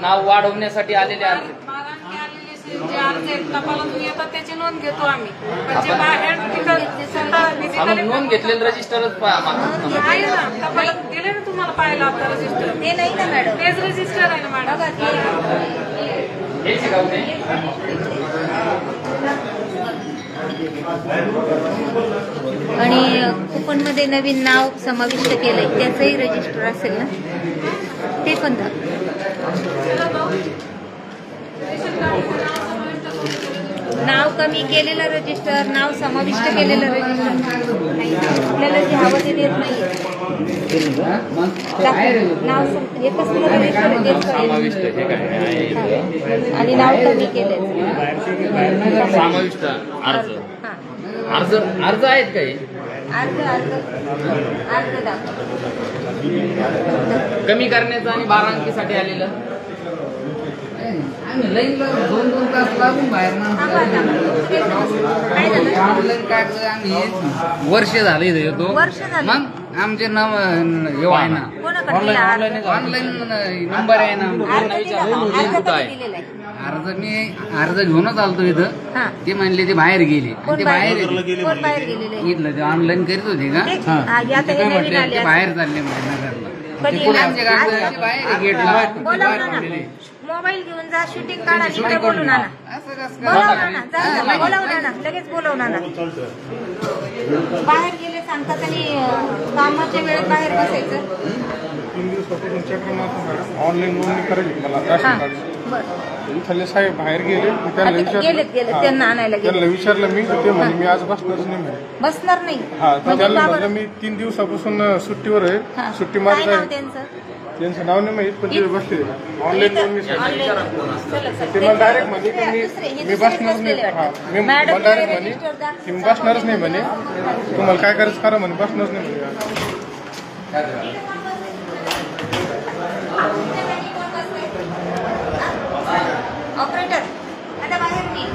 S3: नाव वाढवण्यासाठी आलेले अर्ज
S4: 12 अंकी आलेले जे अर्ज आहेत टपालातून येतात त्याची नोंद घेतो आम्ही. पण जे बाहेर तिथं स्वतः
S3: हा मग नोंद घेतलेलं रजिस्टरच
S4: आहे ना टपालात गेले ना तुम्हाला पाहायला आता रजिस्टर.
S2: ते नाही ना मॅडम.
S4: तेच रजिस्टर आहे ना मॅडम.
S2: बघा ते आणि कुपन मध्ये नवीन नाव समाविष्ट केलंय त्याचंही रजिस्टर असेल ना ते पण दाखवा. नाव कमी केलेलं रजिस्टर नाव समाविष्ट केलेलं रजिस्टर आपल्याला जे हवं ते देत नाही. नाव हे कसलं रजिस्टर आहे तेच
S3: समाविष्ट
S2: कळेल.
S3: हे काय आहे इथं.
S2: आणि नाव कमी केलंय.
S3: समाविष्ट अर्ज
S2: हा
S3: अर्ज आहेत काही
S2: अर्ज दाखवा.
S3: कमी करण्याचं आणि 12 अंकीसाठी आलेलं
S10: आम्ही लाईनला 2-2 तास लागून बाहेर ऑनलाईन काढलं आम्ही वर्ष झाले येतो
S2: वर्ष झाले.
S10: मग आमचे नाव हे आहे ना ऑनलाईन नंबर आहे ना अर्ज घेऊनच आलतो इथं. ते म्हणले ते बाहेर गेले आणि ते बाहेर इथलं ते ऑनलाईन करीत होते का ते बाहेर चालले म्हणजे नगरला आमच्या गाडीच्या बाहेर गेटला
S2: मोबाईल घेऊन जा शूटिंग काढा इकडे बोलून आणा. बोलावणार ना बोलावणार ना लगेच बोलावणार ना. बाहेर गेले सांगतात आणि कामाच्या वेळेत बाहेर बसायचं.
S9: 3 दिवसापासून चक्र मारतो मॅडम ऑनलाईन नोंदणी करायची मला राशन कार्ड. इथले साहेब बाहेर गेले त्यांना
S2: गेलेत त्यांना आणायला गेले.
S9: त्यांना विचारलं मी ते म्हणे मी आज बसणारच नाही म्हणे.
S2: बसणार नाही
S9: हा तर त्यांना म्हटलं मी 3 दिवसापासून सुट्टीवर आहे सुट्टी मारत
S2: काय नाव
S9: आहे.
S2: त्यांचं
S9: त्यांचं नाव नाही माहित पण ते बसले ऑनलाईन नोंदणी ते मला डायरेक्ट म्हणे की मी बसणारच नाही. हा मी मला डायरेक्ट म्हणे की मी बसणारच नाही म्हणे तुम्हाला काय करायचं करा म्हणे बसणारच नाही म्हणे.
S2: ऑपरेटर आता बाहेर निघ.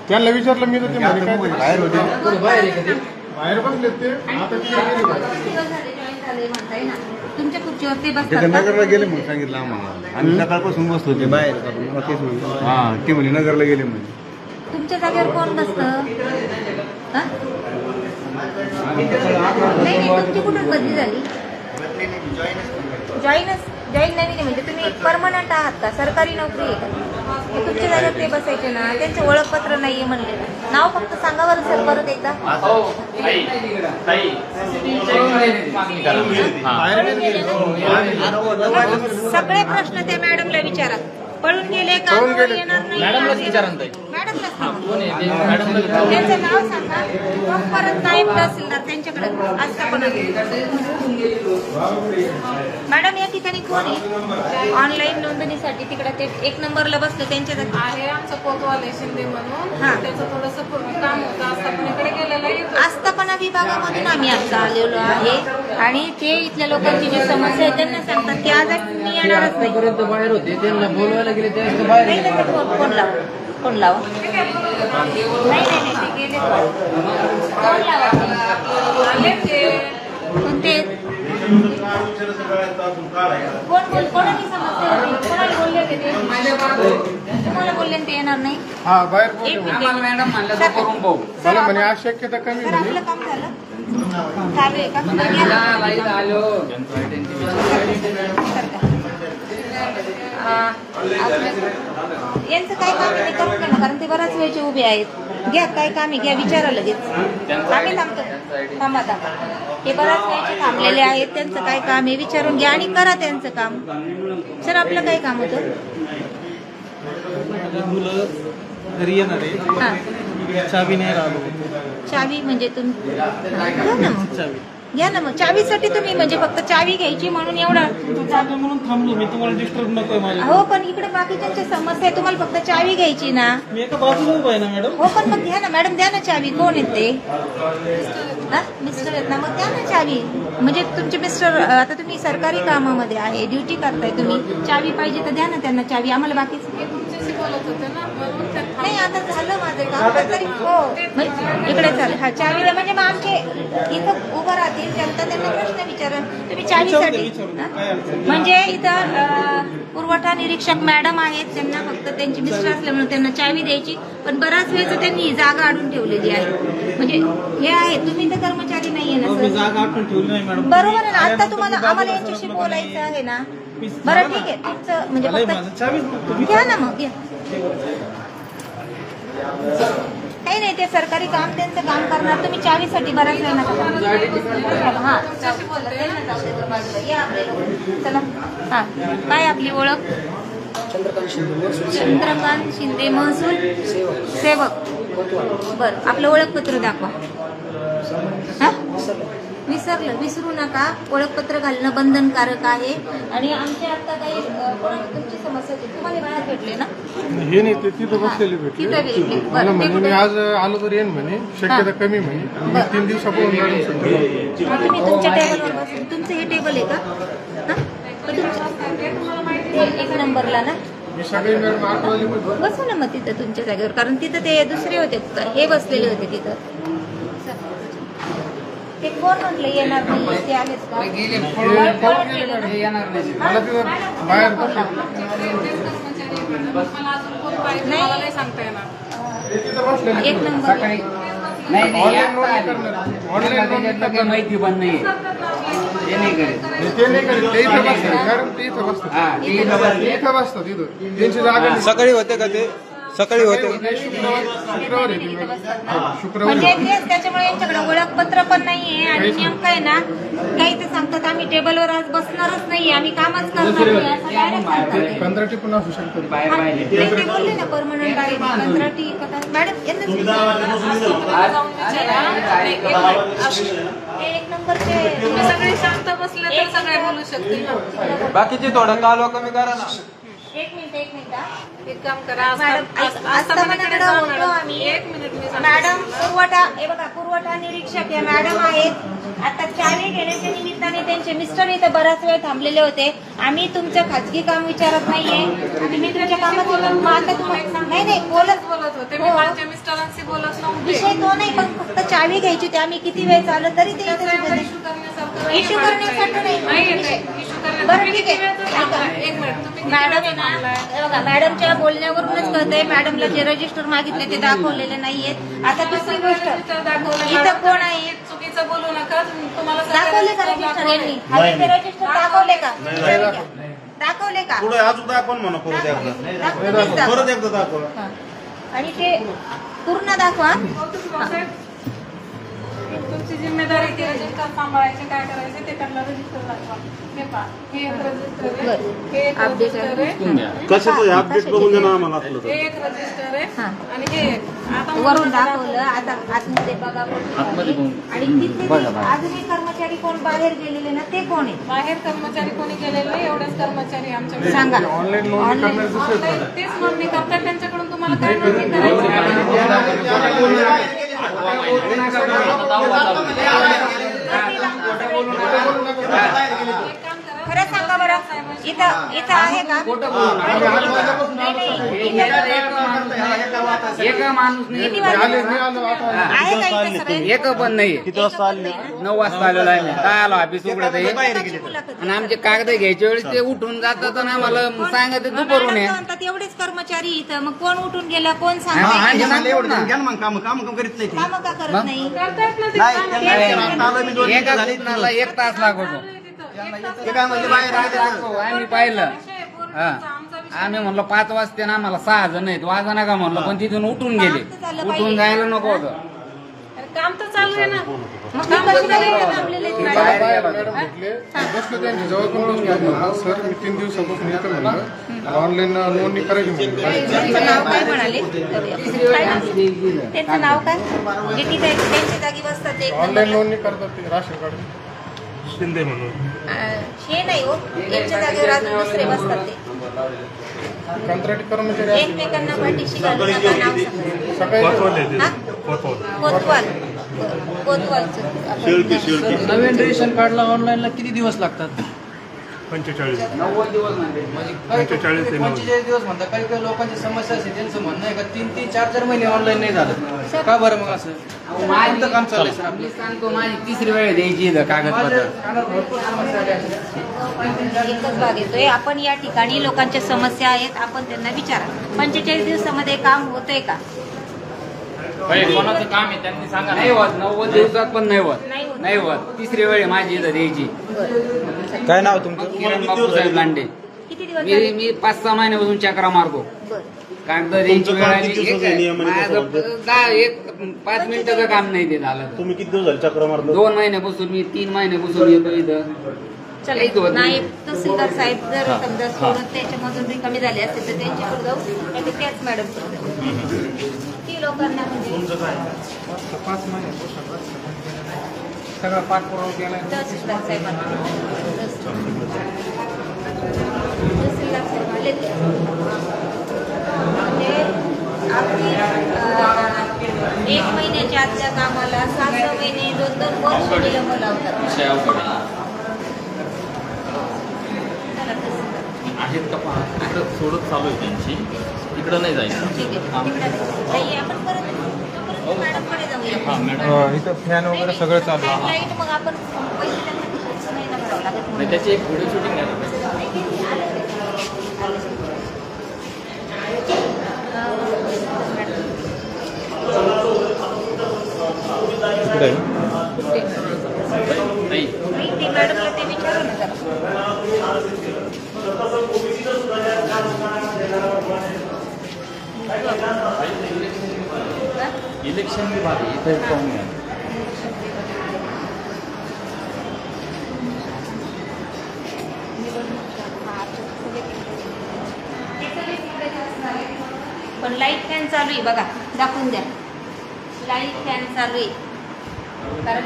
S9: त्यांना विचारलं मी तर ते म्हणे काय बाहेर होते बाहेर बसले ते आता
S2: तुमच्या खुर्चीवर ते बसतात
S6: नगरला गेले म्हणून सांगितलं आम्हाला. आम्ही सकाळपासून बसतो ते बाहेर हा ते म्हणे नगरला गेले म्हणे.
S2: तुमच्या जागेवर कोण बसतं? नाही तुमची कुठून बदली झाली? जॉईन नाही म्हणजे तुम्ही परमनंट आहात का? सरकारी नोकरी आहे का? तुमच्या जागेवर ते बसायचे ना त्यांचं ओळखपत्र नाहीये म्हणले. नाव फक्त सांगा बरं सर परत एकदा. सगळे प्रश्न त्या मॅडमला विचारा. पळून गेले का येणार नाही
S3: मॅडमलाच विचारा ना ताई.
S2: मॅडमलाच
S3: कोण आहे ते मॅडमला
S2: त्यांचं नाव सांगा मग परत नाईब तहसीलदार त्यांच्याकडे आस्थापना. मॅडम या ठिकाणी कोण आहे ऑनलाईन नोंदणीसाठी तिकडे ते 1 नंबरला बसलं त्यांच्या
S4: आहे आमचं कोतवाल शिंदे म्हणून. त्याचं थोडंसं काम होतं आस्थापनेकडे गेलेलं आहे.
S2: आस्थापना विभागामधून आम्ही आता आलेलो आहे आणि ते इथल्या लोकांची जी समस्या आहे त्यांना सांगतात की आज मी येणारच नाही.
S10: बाहेर होते त्यांना बोलवायला गेले त्यावेळेस बाहेर
S2: फोन लावा नाही ते गेले. फोन लावा कोणते कोणाची समस्या होती? कोणाला बोलले होते ते? तुम्हाला बोलले ते येणार नाही.
S9: हा बाहेर
S10: मॅडम म्हणलं तर करून पाहू
S9: मला म्हणे आज शक्यता कमी
S2: सर
S9: म्हणे.
S2: आपलं काम झालं चालू आहे का?
S10: आलो
S2: यांचं काय काम आहे ते करून घ्या ना कारण ते बऱ्याच वेळचे उभे आहेत. घ्या काय काम आहे घ्या विचारा लगेच. आम्ही थांबतो थांबा. हे बराच वेळचे थांबलेले आहेत त्यांचं काय काम आहे विचारून घ्या आणि करा त्यांचं काम. सर आपलं काय काम होतं?
S1: मुलं घरी येणार आहे चावी नाही राहिलो.
S2: चावी म्हणजे तुम्ही घ्या ना मग घ्या ना मग. चावीसाठी तुम्ही म्हणजे फक्त चावी घ्यायची म्हणून एवढा
S1: म्हणून थांबलो मी. तुम्हाला डिस्टर्ब नको माझ्या.
S2: हो पण इकडे बाकीच्यांची समस्या आहे. तुम्हाला फक्त चावी घ्यायची ना.
S1: मी एका बाजूला उभा आहे ना मॅडम.
S2: हो पण मग घ्या ना मॅडम द्या ना चावी. कोण आहेत ते? मिस्टर आहेत ना मग द्या ना चावी. म्हणजे तुमचे मिस्टर आता तुम्ही सरकारी कामामध्ये आहे ड्युटी करताय तुम्ही चावी पाहिजे तर द्या ना त्यांना चावी. आम्हाला बाकीच नाही आता झालं माझं काम तरी हो इकडे चालेल. हा चावी द्या म्हणजे मग आमचे इथं उभं राहतील जनता त्यांना प्रश्न विचारा तुम्ही चावीसाठी. म्हणजे इथं पुरवठा निरीक्षक मॅडम आहेत त्यांना फक्त त्यांची मिस्टर असल्यामुळे त्यांना चावी द्यायची. पण बराच वेळेचं त्यांनी ही जागा अडून ठेवलेली आहे. म्हणजे हे आहे तुम्ही तर कर्मचारी नाहीये ना सर.
S1: जागा आठवण ठेवली नाही मॅडम.
S2: बरोबर आहे ना. आता तुम्हाला आम्हाला यांच्याशी बोलायचं आहे ना. बरं ठीक आहे तुमचं म्हणजे फक्त घ्या ना मग घ्या. काही नाही ते सरकारी काम त्यांचं काम करणार. तुम्ही चावीसाठी बराच वेळ नका. हा चला. हा काय आपली ओळख? चंद्रकांत शिंदे महसूल सेवक. बरं आपलं ओळखपत्र दाखवा. हा विसरू नका. ओळखपत्र घालणं बंधनकारक आहे. आणि आमच्या आता काही तुमची समस्या होती तुम्हाला बाहेर भेटले ना.
S9: हे नाही ते तिथं बसलेले भेटले. मला म्हणे मी आज आलो तर येईन म्हणे शक्यता कमी म्हणे. मी 3 दिवसापूर्वी
S2: तुम्ही तुमच्या टेबलवर बसून तुमचं हे टेबल आहे का? एक नंबरला ना बसू ना मग तिथं तुमच्या जागेवर. कारण तिथं ते दुसरे होते हे बसलेले होते तिथं. ते कोण म्हटलं येणार नाही ते आलेच का?
S10: येणार नाही.
S2: एक नंबर
S10: ऑनलाईन माहिती पण नाही. ते नाही करेल.
S5: सकाळी होते का ते? सकाळी होते
S2: म्हणजे तेच त्याच्यामुळे यांच्याकडे ओळखपत्र पण नाहीये. आणि नेमकं आहे ना काही ते सांगतात आम्ही टेबलवर आज बसणारच नाहीये आम्ही कामच करणार नाही असं डायरेक्ट सांगतात.
S9: 15 टिपून असू शकतो.
S2: ते बोलले ना परमनंट आहे 15 टी मॅडम एक नंबरचे
S8: सगळे शांत बसले तर सगळे बोलू शकतील.
S5: बाकीचे थोडं कालवा कमी करा ना.
S2: एक मिनिट
S8: एक काम करा
S2: आम्ही. मॅडम पुरवठा हे बघा पुरवठा निरीक्षक हे मॅडम आहेत. आता चावी घेण्याच्या निमित्ताने त्यांचे मिस्टर इथं बराच वेळ थांबलेले होते. आम्ही तुमचं खाजगी काम विचारत नाहीये. मी तुमच्या कामात नाही बोलत
S8: होते. मी माझ्या मिस्टरांशी बोलत नव्हते.
S2: विषय तो नाही पण फक्त चावी घ्यायची होती. आम्ही किती वेळ चाललं तरी ते इश्यू करण्यासाठी नाही. बरं ठीक आहे बघा मॅडमच्या बोलण्यावरूनच कळतंय मॅडमला जे रजिस्टर मागितले ते दाखवलेले नाहीयेत. आता दुसरी गोष्ट इथं कोण आहे
S8: चुकीचं बोलू नका. तुम्हाला
S2: दाखवले का रजिस्टर यांनी? रजिस्टर दाखवले का? दाखवले का?
S7: पुढे अजून दाखवा म्हणा परत एकदा दाखवा.
S2: आणि ते पूर्ण दाखवा.
S8: तुमची जिम्मेदारी ती रजिस्टर सांभाळायचे काय करायचे ते त्यांना रजिस्टर दाखवा. हे पहा हे एक रजिस्टर आहे. हे एक रजिस्टर आहे.
S7: कशाचं अपडेट करून देणार आम्हाला असलं तर.
S8: हे एक रजिस्टर आहे आणि हे आता
S2: वरून दाखवलं. आता आतमध्ये बघा आणि तिथे अजूनही कर्मचारी कोण बाहेर गेलेले ना ते कोण आहे?
S8: बाहेर कर्मचारी कोणी गेलेले नाही. एवढेच कर्मचारी आमच्याकडे
S2: सांगा.
S9: ऑनलाईन
S8: तेच नोंदणी करतात. त्यांच्याकडून तुम्हाला काय नोंदणी करायची?
S2: खरं सांगा बरं इथं आहे का?
S10: एक माणूस नाही
S2: आहे का इथं सगळे?
S10: एक पण नाही. 9 वाजता आलेलो आहे मी. काय आलो ऑफिस उघडत आहे आणि आमचे कागद घ्यायच्या वेळेस ते उठून जातात आणि आम्हाला सांगत दुपारून आहे.
S2: म्हणतात एवढेच कर्मचारी इथं मग कोण उठून गेला कोण
S10: हा,
S2: सांगतो?
S10: आणि सांगतो ना.
S2: काम का करत नाही?
S10: एका घटनाला 1 तास लागतो. आम्ही पाहिलं. हा आम्ही म्हणलो 5 वाजते ना, आम्हाला 6 जण आहेत, वाजा नका म्हणलं, पण तिथून उठून गेले. उठून जायला नको होतं.
S8: काम तर चालू आहे ना.
S2: मग काम कशाला नाही थांबलेले आहेत मॅडम?
S9: मॅडम भेटले, बसलो त्यांच्या जवळ पण बसून घेतलं. सर मी 3 दिवसापासून येतो म्हणलं, ऑनलाईन नोंदणी करायची म्हणलं.
S2: त्यांचं नाव काय म्हणाले? काय नाव? त्यांचं नाव काय? जे तिथे त्यांच्या जागी बसतात ते एक
S9: ऑनलाईन
S2: नंबरला.
S9: नोंदणी करतात ते राशन कार्ड शिंदे म्हणून.
S2: हे नाही हो, त्यांच्या जागेवर अजून दुसरे बसतात ते.
S9: कंत्राटी कर्मचारी
S2: एकमेकांना पाठीशी घालून नका नाव सांगा.
S9: सकाळी
S2: हा? कोतवाल. कोतवालचं आपण-
S3: नवीन रेशन कार्डला ऑनलाईनला किती दिवस लागतात?
S7: 45
S3: 90 दिवस म्हणजे 45 दिवस म्हणतात. काही काही लोकांची समस्या असते, त्यांचं म्हणणं आहे का 3-3, 4-4 महिने ऑनलाईन नाही झालं. का बरं मग असं?
S10: माझी
S3: काम चाललंय सर
S10: मी सांगतो, माझी 3री वेळ द्यायची इथं कागदपत्र.
S2: एकच भाग येतोय. आपण या ठिकाणी लोकांच्या समस्या आहेत, आपण त्यांना विचारा. 45 दिवसामध्ये काम होतंय का?
S3: कोणाचं काम आहे त्यांनी सांगा.
S10: नाही होत, 90 दिवसात पण नाही होत.
S2: नाही होत.
S10: नाही होत. 3री वेळ माझी इथं द्यायची.
S5: काय नाव तुमचं?
S10: किरण बापूसाहेब लांडे.
S2: किती दिवस झाले?
S10: मी 5-6 महिन्यापासून चक्रा मारतो.
S2: बरं.
S10: कागद द्यायची वेळ आली.
S7: किती दिवसाचं नियम आहे
S10: माझं एक 5 मिनिटाचं काम नाही ते झालं.
S7: तुम्ही किती दिवस झाले चक्र मारलं?
S10: 2 महिन्यापासून मी 3 महिन्यापासून येतो इथं. काहीच होत नाही.
S2: नायब तहसीलदार साहेब जर समजा सोडून त्याच्यामधून रिकामी झाले असते तर त्यांच्याकडे जाऊ, नाही तर त्याच मॅडम ती लोकांना म्हणजे
S9: 5 महिन्यापासून सगळा पाठपुरावा केला.
S2: तहसीलदार साहेबांना तहसीलदार साहेब आले ते. म्हणजे आपली 1 महिन्याच्या आतल्या कामाला 6-6 महिने 2-2 वर्ष विलंब लावतात.
S3: आहेत का पहा, तिकडं सोडत चालू आहे त्यांची, तिकडं नाही जायचं.
S2: ठीक आहे, तिकडे नाही, आपण परत मॅडमकडे जाऊया.
S3: हा मॅडम,
S5: इथं फॅन वगैरे सगळं चालू आहे.
S2: लाईट मग आपण पैसे त्यांना नाही ना भरावं लागत.
S3: नाही त्याची एक व्हिडिओ शूटिंग आहे. नाही
S2: ते मॅडमला ते विचारू ना जरा.
S3: इलेक्शन विभाग इथे पाहून घ्या.
S2: पण लाईट फॅन चालू आहे बघा, दाखवून द्या. लाईट फॅन चालू आहे कारण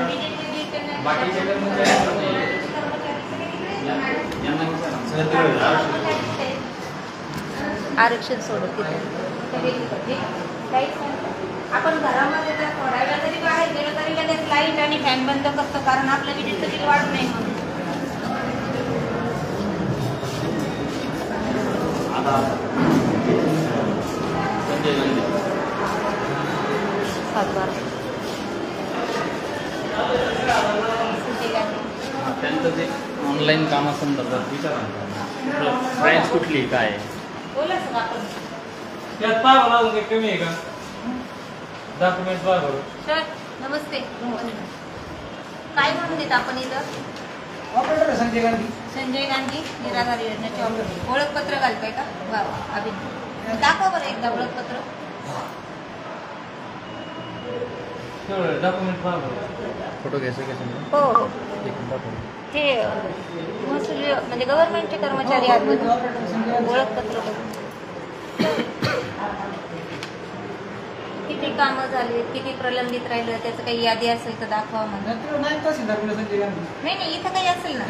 S2: आरक्षण सोडत लाईट आपण घरामध्ये जर थोड्या वेळा जरी बाहेर गेलो तरी लगेच लाईट आणि फॅन बंद करतो, कारण आपलं विजेचं बिल वाढू नये म्हणून.
S3: त्यांचं ते ऑनलाईन कामासंदर्भात विचारा. ब्रँच कुठली काय
S2: बोला सर आपण.
S3: त्यात पाहा कमी आहे का डॉक्युमेंट पाहा बरोबर.
S2: सर नमस्ते. काय म्हणून देत आपण इथं?
S11: ऑपरेटर संजय गांधी.
S2: संजय गांधी निराधार योजनेचे ऑपरेटर. ओळखपत्र घालताय का? वा अभिनंदन. दाखवा बरं एकदा ओळखपत्र.
S3: डॉक्युमेंट पाहा बरोबर.
S5: फोटो घ्यायचं का?
S2: हो हो. हे महसूल म्हणजे गव्हर्नमेंटचे कर्मचारी आहेत म्हणून ओळखपत्र किती कामं झाली, किती प्रलंबित राहिलं, त्याचं काही यादी असेल तर दाखवा म्हणून. नाही नाही इथं काही असेल ना.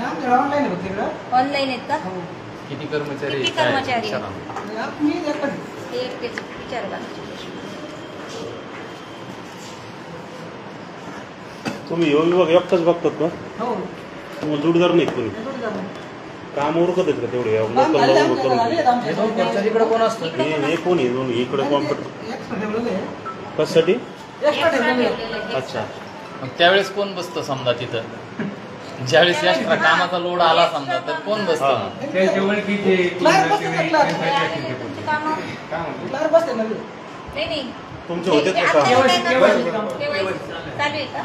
S2: ऑनलाईन आहेत का?
S3: किती कर्मचारी
S2: किती कर्मचारी आहेत? एक विचार का.
S7: तुम्ही येऊन विभाग एकटाच बघतात का? तुम्हाला जोडीदार नाहीत कोणी? काम उरकत आहेत का तेवढे?
S3: इकडे कोण असतं?
S7: हे कोण आहे दोन इकडे कॉम्प्युटर कशासाठी? अच्छा.
S3: मग त्यावेळेस कोण बसतं समजा तिथं? ज्यावेळेस एक्स्ट्रा कामाचा लोड आला समजा तर कोण बसतं?
S2: नाही नाही
S7: तुमचे होते का?
S2: चालू आहे का?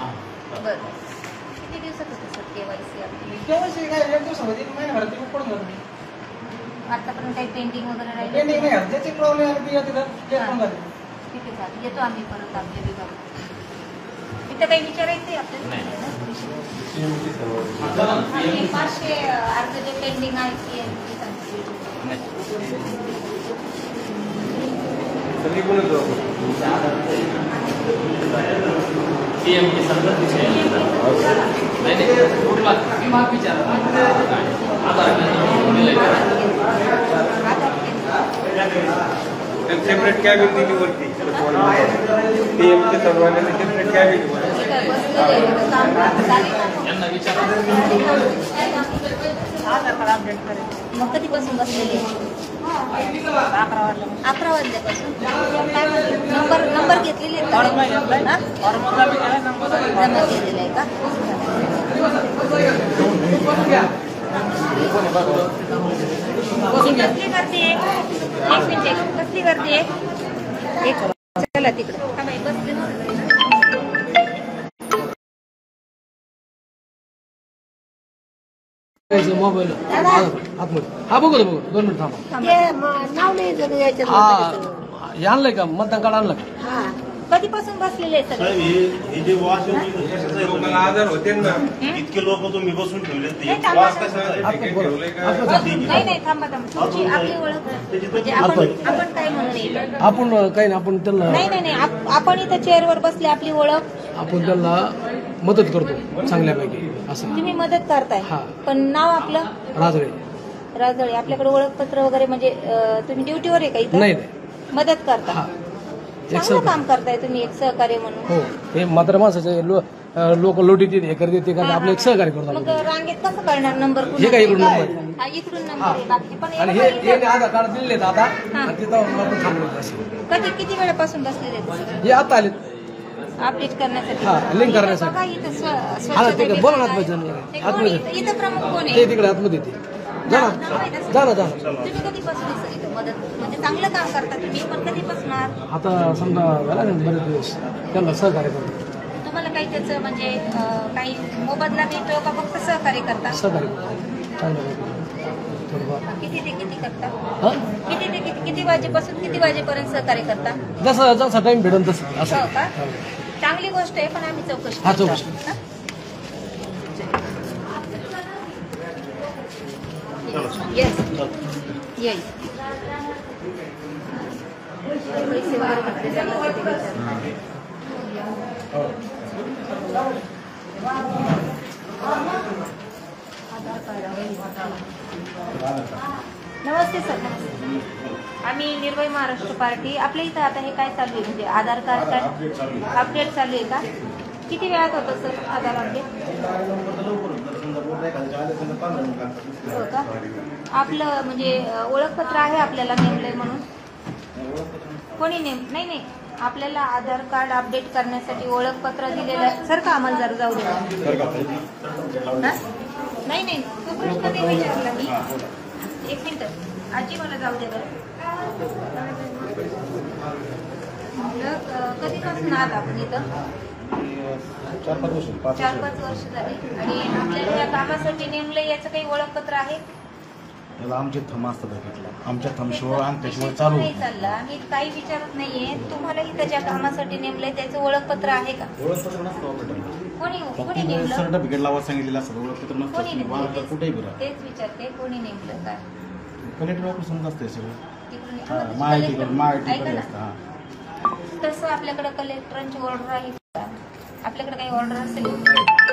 S2: बरं. किती दिवसात होतं सर केवायसी? आतापर्यंत काही पेंटिंग वगैरे राहिले ठीक आहे चालेल, येतो आम्ही परत आपल्या विभागात. इथं काही विचारायचं आहे आपल्याला? 500 अर्ज जे पेंडिंग आहे ते
S6: सेपरेट कॅबिन दिली वरती पीएमचे सर्वांनी सेपरेट कॅबिन
S2: मग कधीपासून बसलेले? 11 वाजल्यापासून. काय नंबर घेतलेले आहेत का? जमा केलेला आहे का? कसली गर्दी आहे? एक मिनिट, कसली गर्दी आहे? एक चला तिकडे बसले.
S11: मोबाईल हा बघू 2 मिनिट थांबा. हे आणलंय का मतदान कार्ड आणलं का?
S2: कधीपासून बसलेले आहे सगळे?
S7: हे जे वॉश
S6: आजार होते ना
S7: इतके लोक तुम्ही बसून ठेवले
S2: नाही थांबा. तुमची आपली ओळख म्हणजे आपण काय म्हणून
S11: आपण काही नाही, आपण त्यांना
S2: नाही आपण इथं चेअरवर बसले, आपली ओळख
S11: आपण त्यांना मदत करतो चांगल्यापैकी असं.
S2: तुम्ही मदत करताय पण नाव आपलं? राजळे. आपल्याकडे ओळखपत्र वगैरे म्हणजे तुम्ही ड्युटीवर आहे का इथं?
S11: नाही,
S2: मदत करता. चांगलं काम करताय तुम्ही एक सहकार्य म्हणून.
S11: हो, हे मात्र माणसाचे लोक लोटीत हे करते ते करते, आपलं एक सहकार्य करतो.
S2: मग रांगेत कसं करणार? नंबर
S11: हे काय इकडून नंबर
S2: इकडून नंबर आहे बाकी पण
S11: आणि हे आधार कार्ड दिले आता तिथं आपण थांबलो.
S2: किती वेळापासून बसलेले आहेत?
S11: हे आता आले
S2: अपडेट करण्यासाठी,
S11: लिंक करण्यासाठी. बोला ना इथं
S2: प्रमुख कोण आहे?
S11: ते तिकडे आतमध्ये येते. जा ना.
S2: तुम्ही कधीपासून इथं मदत म्हणजे चांगलं काम करता तुम्ही, पण कधीपासून?
S11: आता समजा झाला ना बरेच दिवस त्यांना सहकार्य करतो.
S2: तुम्हाला काही त्याचं म्हणजे काही मोबदला मिळतो का फक्त सहकार्य करता?
S11: सहकार्य
S2: किती ते किती करता? किती वाजेपासून किती वाजेपर्यंत सहकार्य करता?
S11: जसा टाइम भेटेल तसं. असं
S2: का? चांगली गोष्ट आहे, पण आम्ही चौकशी येस येईल. पैसे वगैरे घेतले जातात. नमस्ते सर. आम्ही निर्भय महाराष्ट्र पार्टी. आपल्या इथं आता हे काय चालू आहे म्हणजे आधार कार्ड अपडेट चालू आहे का? किती वेळात होतं सर आधार अपडेट? हो का? आपलं म्हणजे ओळखपत्र आहे आपल्याला नेमलंय म्हणून? कोणी नाही आपल्याला आधार कार्ड अपडेट करण्यासाठी ओळखपत्र दिलेलं आहे सर का? आम्हाला जर जाऊ द्या. नाही तो प्रश्न नाही विचारला मी. एक मिनिट आजी मला जाऊ दे बरं. कधीपासून आहात आपण इथं? 4-5 वर्ष झाली. आणि आपल्याला या कामासाठी नेमलं याचं काही ओळखपत्र आहे?
S12: आमचे थंब असतात आमच्या थंबशिवाय आणि त्याशिवाय चालू
S2: नाही चाललं. आम्ही काही विचारत नाहीये. तुम्हाला इथं ज्या कामासाठी नेमलंय त्याचं ओळखपत्र आहे का?
S12: ओळखपत्र नसतं
S2: कोणी नेमलं?
S12: सर्टिफिकेट लावा सांगितलेलं असतं. ओळखपत्र नसतं कुठेही बरं.
S2: तेच विचारते कोणी नेमलं काय?
S12: कलेक्टर ऑफिस असते सगळं.
S2: तसं आपल्याकडे कलेक्टरांची ऑर्डर आहे का? आपल्याकडे काही ऑर्डर असेल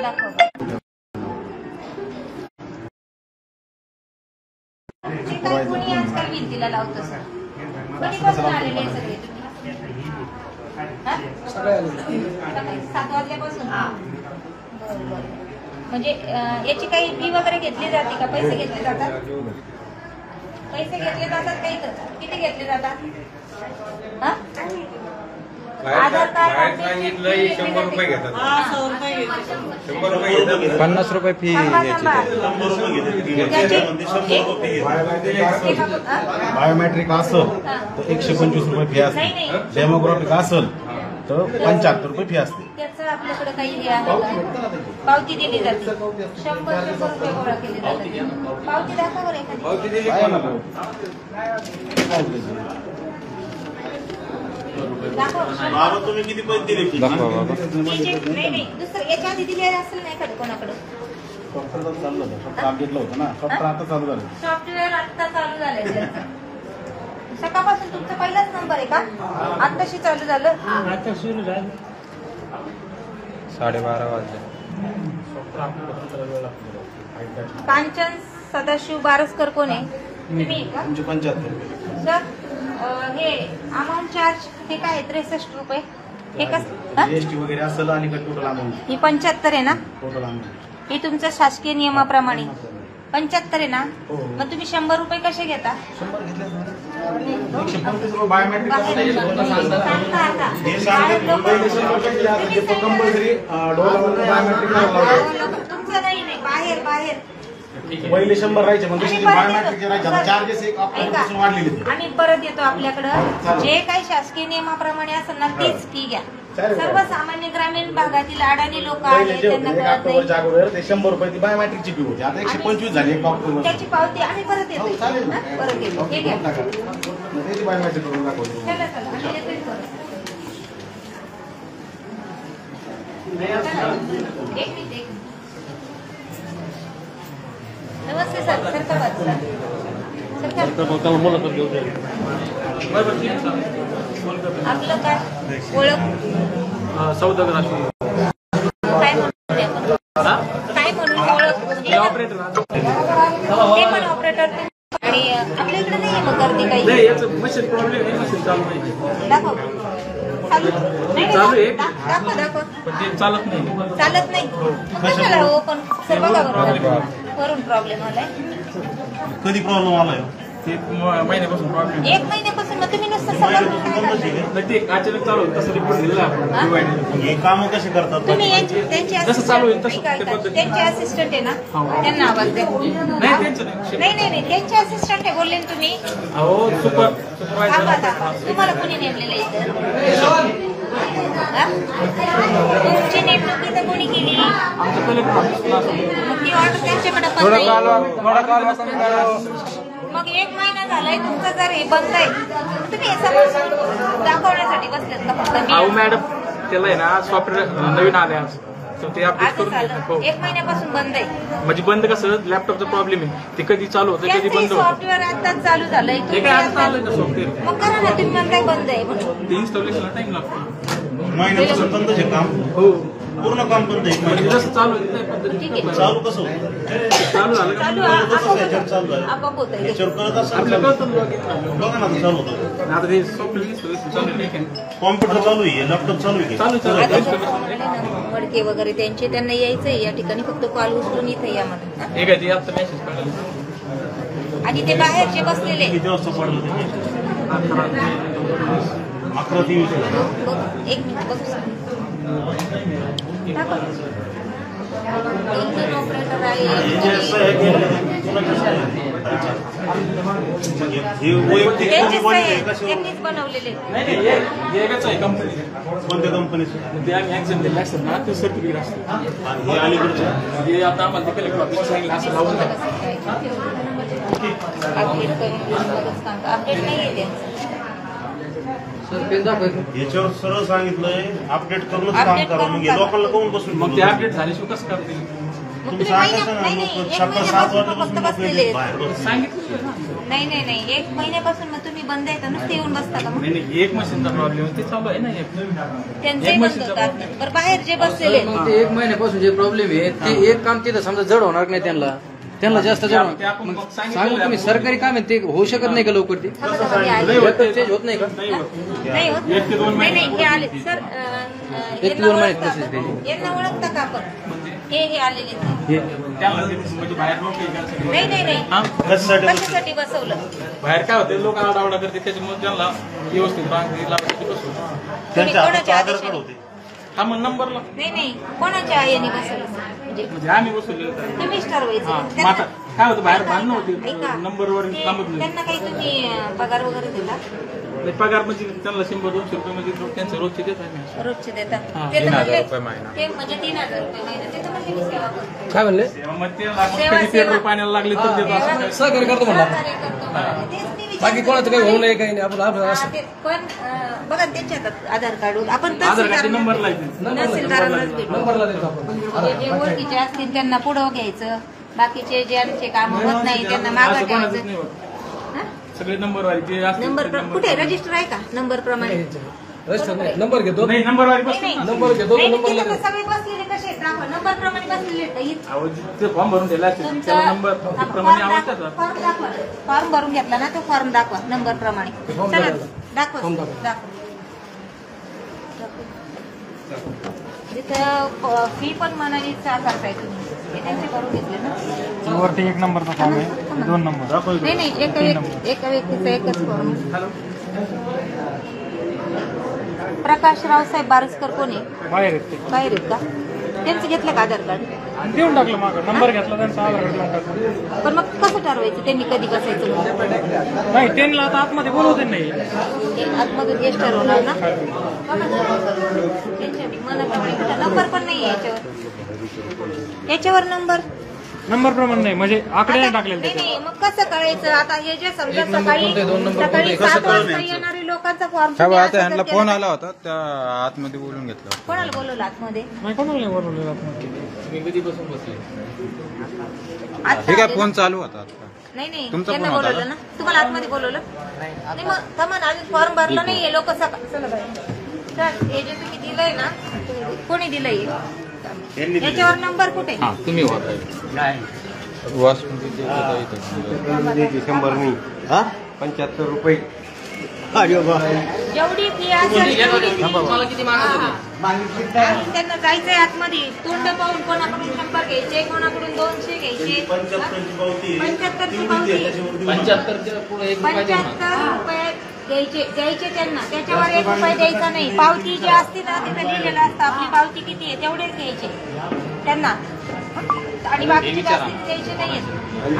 S2: दाखवा. कोणी आजकाल भिंतीला लावतो सर? कधीपासून आलेले आहे सगळे तुम्ही? 7 वाजल्यापासून. म्हणजे याची काही फी वगैरे घेतली जाते का? पैसे घेतले जातात? पैसे घेतले जातात काही? किती घेतले जातात? आधार कार्ड
S6: 100 रुपये घेतात. 50 रुपये फी
S12: बायोमेट्रिक असेल तर 125 रुपये फी असते. डेमोग्राफिक असेल तर 75 रुपये फी असते.
S2: त्याचं आपल्याकडे काही हे आहे का? पावती दिली जाते. 100 रुपये गोळा केले जातात. पावती दाखवा बरं एखादी.
S7: बाबा तुम्ही किती पैसे दिले फी?
S2: नाही दुसरं याच्या आधी दिले असेल नाही एखादं कोणाकडे.
S12: सॉफ्टवेअर चालू झालं, सॉफ्टवेअर अपडेटला होतं ना, सॉफ्टवेअर आता चालू झालं.
S2: सॉफ्टवेअर आता चालू झालंय. सकाळपासून तुमचा पहिलाच नंबर आहे का? आताशी चालू झालं.
S1: आता सुरू झालं
S5: 12:30 वाजले.
S2: कांचन सदाशिव बारसकर कोण आहे? तुम्ही आहे का?
S12: तुमचे 75.
S2: सर हे अमाऊंट चार्ज हे काय आहे? 63 रुपये. हे कसं
S12: जीएसटी वगैरे असेल आणि टोटल अमाऊंट.
S2: ही 75 आहे ना?
S12: टोटल अमाऊंट
S2: हे तुमच्या शासकीय नियमाप्रमाणे 75 आहे ना? मग तुम्ही 100 रुपये कसे घेता?
S12: 100 घेतले. 135 रुपये बायोमेट्रिक कंपल्सरी
S2: तुमचं नाही बाहेर बाहेर
S12: पहिले 100 राहायचे म्हणजे बायोमेट्रिक राहायचे चार्जेस एक ऑपरेशन वाढलेले.
S2: आम्ही परत येतो आपल्याकडं. जे काही शासकीय नियमाप्रमाणे असेल ना तीच फी घ्या. सर्वसामान्य ग्रामीण भागातील अडाणी लोक आहेत त्यांना कळत नाही.
S12: ते 100 रुपये ती बायोमेट्रिकची फी होती. आता 125 झाली. एक ऑक्टोबर
S2: त्याची पावती आम्ही परत येतो. परत येतो. ठीक आहे.
S12: त्याची बायोमेट्रिक करून दाखवतो.
S2: चला चला आम्ही येतोय परत. एक मिनिट. नमस्ते सर. सरकार आपलं काय ओळख काय म्हणून काय म्हणून ओळख
S11: ऑपरेटर
S2: ते पण ऑपरेटर. आणि आपल्या इकडे नाही मग गर्दी काही
S11: मशीन प्रॉब्लेम आहे. मशीन चालू नाही.
S2: दाखव.
S11: चालू आहे
S2: दाखव दाखव.
S11: पण ते चालत नाही.
S2: चालत नाही. कशाला हो पण सर बघा बरोबर वरून प्रॉब्लेम आलाय.
S7: कधी प्रॉब्लेम आलाय?
S11: ते महिन्यापासून प्रॉब्लेम.
S2: 1 महिन्यापासून मग तुम्ही नुसतं समजून काय करताय?
S11: ते अचानक चालू होतं तसं रिपोर्ट दिला आपण.
S7: हे काम कसे करतात?
S2: तुम्ही त्यांचे
S11: जसं चालू होईल तसं
S2: त्यांचे असिस्टंट आहे ना त्यांना आवाज द्या.
S11: नाही त्यांचं
S2: नाही त्यांचे असिस्टंट आहे बोलले ना तुम्ही.
S11: अहो सुपरवायझर
S2: तुम्हाला कोणी नेमलेलं इथं? तुमची नेमणूक इथं कोणी केली?
S11: आमचं कलेक्टर ऑफिसला
S2: मग ती ऑर्डर त्यांच्याकडे पण नाही. मग 1 महिना झालाय तुमचं जर हे बंद आहे तुम्ही हे सगळं दाखवण्यासाठी बसलेत का फक्त?
S11: अहो मॅडम त्याला आहे ना सॉफ्टवेअर नवीन आले आज तर ते अपडेट करून
S2: झालं 1 महिन्यापासून बंद आहे.
S11: म्हणजे बंद कसं लॅपटॉपचा प्रॉब्लेम आहे. ते कधी चालू होतं कधी बंद होतं.
S2: सॉफ्टवेअर आताच चालू झालंय.
S11: हे काय आज चालू आहे सॉफ्टवेअर.
S2: मग करा ना तुम्ही म्हणताय बंद आहे म्हणून.
S11: ते इन्स्टॉलेशनला टाइम लागतो.
S7: महिन्यापासून बंद आहे काम.
S11: हो
S7: पूर्ण काम बंद आहे.
S11: म्हणजे जसं चालू आहे त्या पद्धतीने
S7: चालू कसं होतं?
S11: चालू झालं का
S7: चालू आहे.
S2: आपोआप होतंय.
S7: याच्यावर करत असेल
S11: आपल्याला कळतं
S7: बघा ना चालू होतं.
S11: आता ते सॉफ्टवेअर इन्स्टॉलेशन चालू आहे.
S7: कॉम्प्युटर चालू आहे. लॅपटॉप चालू आहे.
S11: चालू
S2: मडके वगैरे त्यांचे त्यांना यायचंय या ठिकाणी फक्त कॉल उचलून इथे यामध्ये.
S11: हे काय ते आता मेसेज काढला.
S2: आणि ते बाहेरचे बसलेले
S7: किती वाजता पडलं ते? 11:23.
S2: एक मिनिट बघ. ऑपरेटर आहे.
S7: हे असं आहे की हे वैयक्तिक तुम्ही बनले कसे?
S2: त्यांनीच बनवलेले.
S11: नाही हे एकच आहे कंपनी.
S7: कोणत्या कंपनीचं?
S11: ते आम्ही एक्झाम दिली असतात ना ते सर्टिफिकेट असतं.
S7: आणि हे अलीकडचं
S11: हे आता आम्हाला ते कलेक्टर ऑफिस सांगितलं असं लावून
S2: अपडेट करून अपडेट नाही आहे त्यांचं.
S7: याच्यावर सरळ सांगितलंय अपडेट करूनच काम करा. मग हे लोकांना कोण बसून
S11: मग ते अपडेट झाल्याशिवाय कसं करतील?
S7: तुम्ही सांगायचं ना मग सकाळ 7 वाजल्यापासून बाहेर बसले.
S11: सांगितलं
S2: नाही 1 महिन्यापासून मग तुम्ही बंद आहे तर नुसते येऊन बसता का?
S11: नाही एक मशीनचा प्रॉब्लेम ते चालू आहे ना.
S2: त्यांचे बंद होतात पण बाहेर जे बसलेले
S10: ते 1 महिन्यापासून जे प्रॉब्लेम आहे ते एक काम तिथं समजा जड होणार नाही त्यांना जास्त जड सांगू तुम्ही सरकारी काम आहे ते होऊ शकत नाही का लवकर? ते चेंज होत नाही का?
S2: नाही होत. नाही हे आले सर.
S10: 1-2 महिन्यात प्रोसेस ते.
S2: यांना ओळखता का आपण? हे आलेले
S11: म्हणजे बाहेर लोक
S2: नाही कशासाठी बसवलं?
S11: बाहेर काय होते लोक आडावडा करते त्याच्यामुळे त्यांना व्यवस्थित बसवलं.
S7: त्यांच्या हातात आधार कार्ड होते.
S11: हा मग नंबरला
S2: नाही कोणाच्या याने बसवलं?
S11: म्हणजे आम्ही बसवलेलं
S2: तुम्हीच ठरवायचं.
S11: काय होतं बाहेर भांडणं होते
S2: ऐका,
S11: नंबरवर थांबत नाही.
S2: त्यांना काही तुम्ही पगार वगैरे दिला?
S13: पगार म्हणजे त्यांना 100-200 रुपये म्हणजे त्यांचं रोजचे देत आहे.
S2: रोजचे देतात
S13: हा.
S2: ते तर
S5: 3,000
S2: म्हणले-
S5: रुपये महिना.
S2: ते म्हणजे 3,000 रुपये महिना ते तर म्हणले मी सेवा करतो.
S11: काय म्हणले
S13: मग ते कधी पेट्रोल पाण्याला लागले तर देतो असं.
S11: सहकार्य करतो म्हणला
S2: सहकार्य करतो म्हणाले. तेच मी विचार
S11: बाकी कोणाचं काही होऊ नये काही नाही आपण आपलं
S2: हा,
S11: असं
S2: ते पण बघा त्यांच्या हातात आधार कार्ड आपण
S13: आधार कार्डचे
S2: तहसीलदारांना-
S13: नंबर लायचे.
S2: तहसीलदारांनाच भेटू.
S11: नंबरला देतो आपण
S2: जे जे ओळखीचे असतील त्यांना पुढं घ्यायचं, बाकीचे ज्यांचे काम होत नाही त्यांना मागं
S13: असं कोणाचंच
S2: ठेवायचं.
S13: नाही होत.
S2: हा?
S13: सगळे नंबर वाले जे असतील
S2: नंबर
S13: ते नंबर
S2: कुठे रजिस्टर आहे का नंबर प्रमाणे?
S11: रजिस्टर नाही नंबर घेतो
S13: नाही नंबर वाले
S2: नाही,
S13: बसतील
S2: नाही.
S13: ना.
S11: नंबर घेतो
S2: नाही,
S11: नंबरला
S2: तिथं
S11: देतो
S2: तर सगळे बसलेले कसे आहेत दाखवा नंबर प्रमाणे बसलेले आहेत का? इथं
S13: अहो, ते फॉर्म भरून दिला असेल
S2: तुमचा
S13: त्याला नंबर प्रमाणे आवडतात ना.
S2: फॉर्म दाखवा. फॉर्म भरून घेतला ना तो फॉर्म दाखवा नंबर प्रमाणे.
S11: फॉर्म
S2: चला
S11: दाखवा.
S2: दाखवा
S11: फॉर्म दाखवा.
S2: दाखवा. तिथं फी पण मनालीच करताय तुम्ही हे त्यांचे करून घेतले ना.
S13: वरती 1 नंबरचा फॉर्म आहे 2 नंबर.
S2: नाही नाही एका व्यक्तीचा एकच फॉर्म. प्रकाश रावसाहेब बारसकर कोण आहे?
S13: बाहेर आहेत ते.
S2: बाहेर आहेत का? त्यांचं घेतलं का आधार कार्ड?
S13: देऊन टाकलं मागं नंबर घेतला त्यांचा आधार कार्ड देऊन टाकलं.
S2: पण मग कसं ठरवायचं त्यांनी कधी बसायचं म्हणून?
S13: नाही त्यांना आता आतमध्ये बोलवते नाही.
S2: ते आतमधून गेस ठरवणार ना. नंबर पण नाही याच्यावर
S13: नंबर प्रमाणे नाही म्हणजे आकडे नाही टाकलेले
S2: नाही
S13: त्याच्यात.
S2: नाही मग कसं कळायचं आता हे जे समजा सकाळी 7 वाजता येणारे लोकांचा फॉर्म
S5: आता ह्यांना फोन आला होता त्या आतमध्ये बोलून घेतलं.
S2: कोणाला बोलवलं आतमध्ये?
S13: नाही कोणाला नाही बोलवलेलं आतमध्ये.
S3: तुम्ही कधीपासून बसले?
S5: ठीक आहे फोन चालू होता आता.
S2: नाही नाही
S5: तुमचा
S2: त्यांना
S5: फोन होता
S2: बोलवलं ना. तुम्हाला आतमध्ये बोलवलं नाही मग थांबा ना अजून फॉर्म भरला नाहीये लोक चला बाई. तर हे जे तुम्ही दिलंय ना कोणी दिलंय याच्यावर नंबर कुठे?
S3: हा तुम्ही होता
S6: शंभर नाही 75 रुपये.
S2: जेवढी फी असेल तेवढी fee.
S3: तुम्हाला किती मागत होते?
S2: आणि त्यांना जायचंय आतमध्ये तोंड पाहून कोणाकडून 100 घ्यायचे कोणाकडून 200 घ्यायचे 75ची पावती
S3: 75च्या पुढे 1 रुपया देऊ नका.
S2: 75 रुपये द्यायचे त्यांना त्याच्यावर 1 रुपया द्यायचा नाही. पावती जी असते ना तिथे लिहिलेलं असतं आपली पावती किती आहे तेवढेच घ्यायचे त्यांना आणि बाकीचे जास्त द्यायचे नाहीये.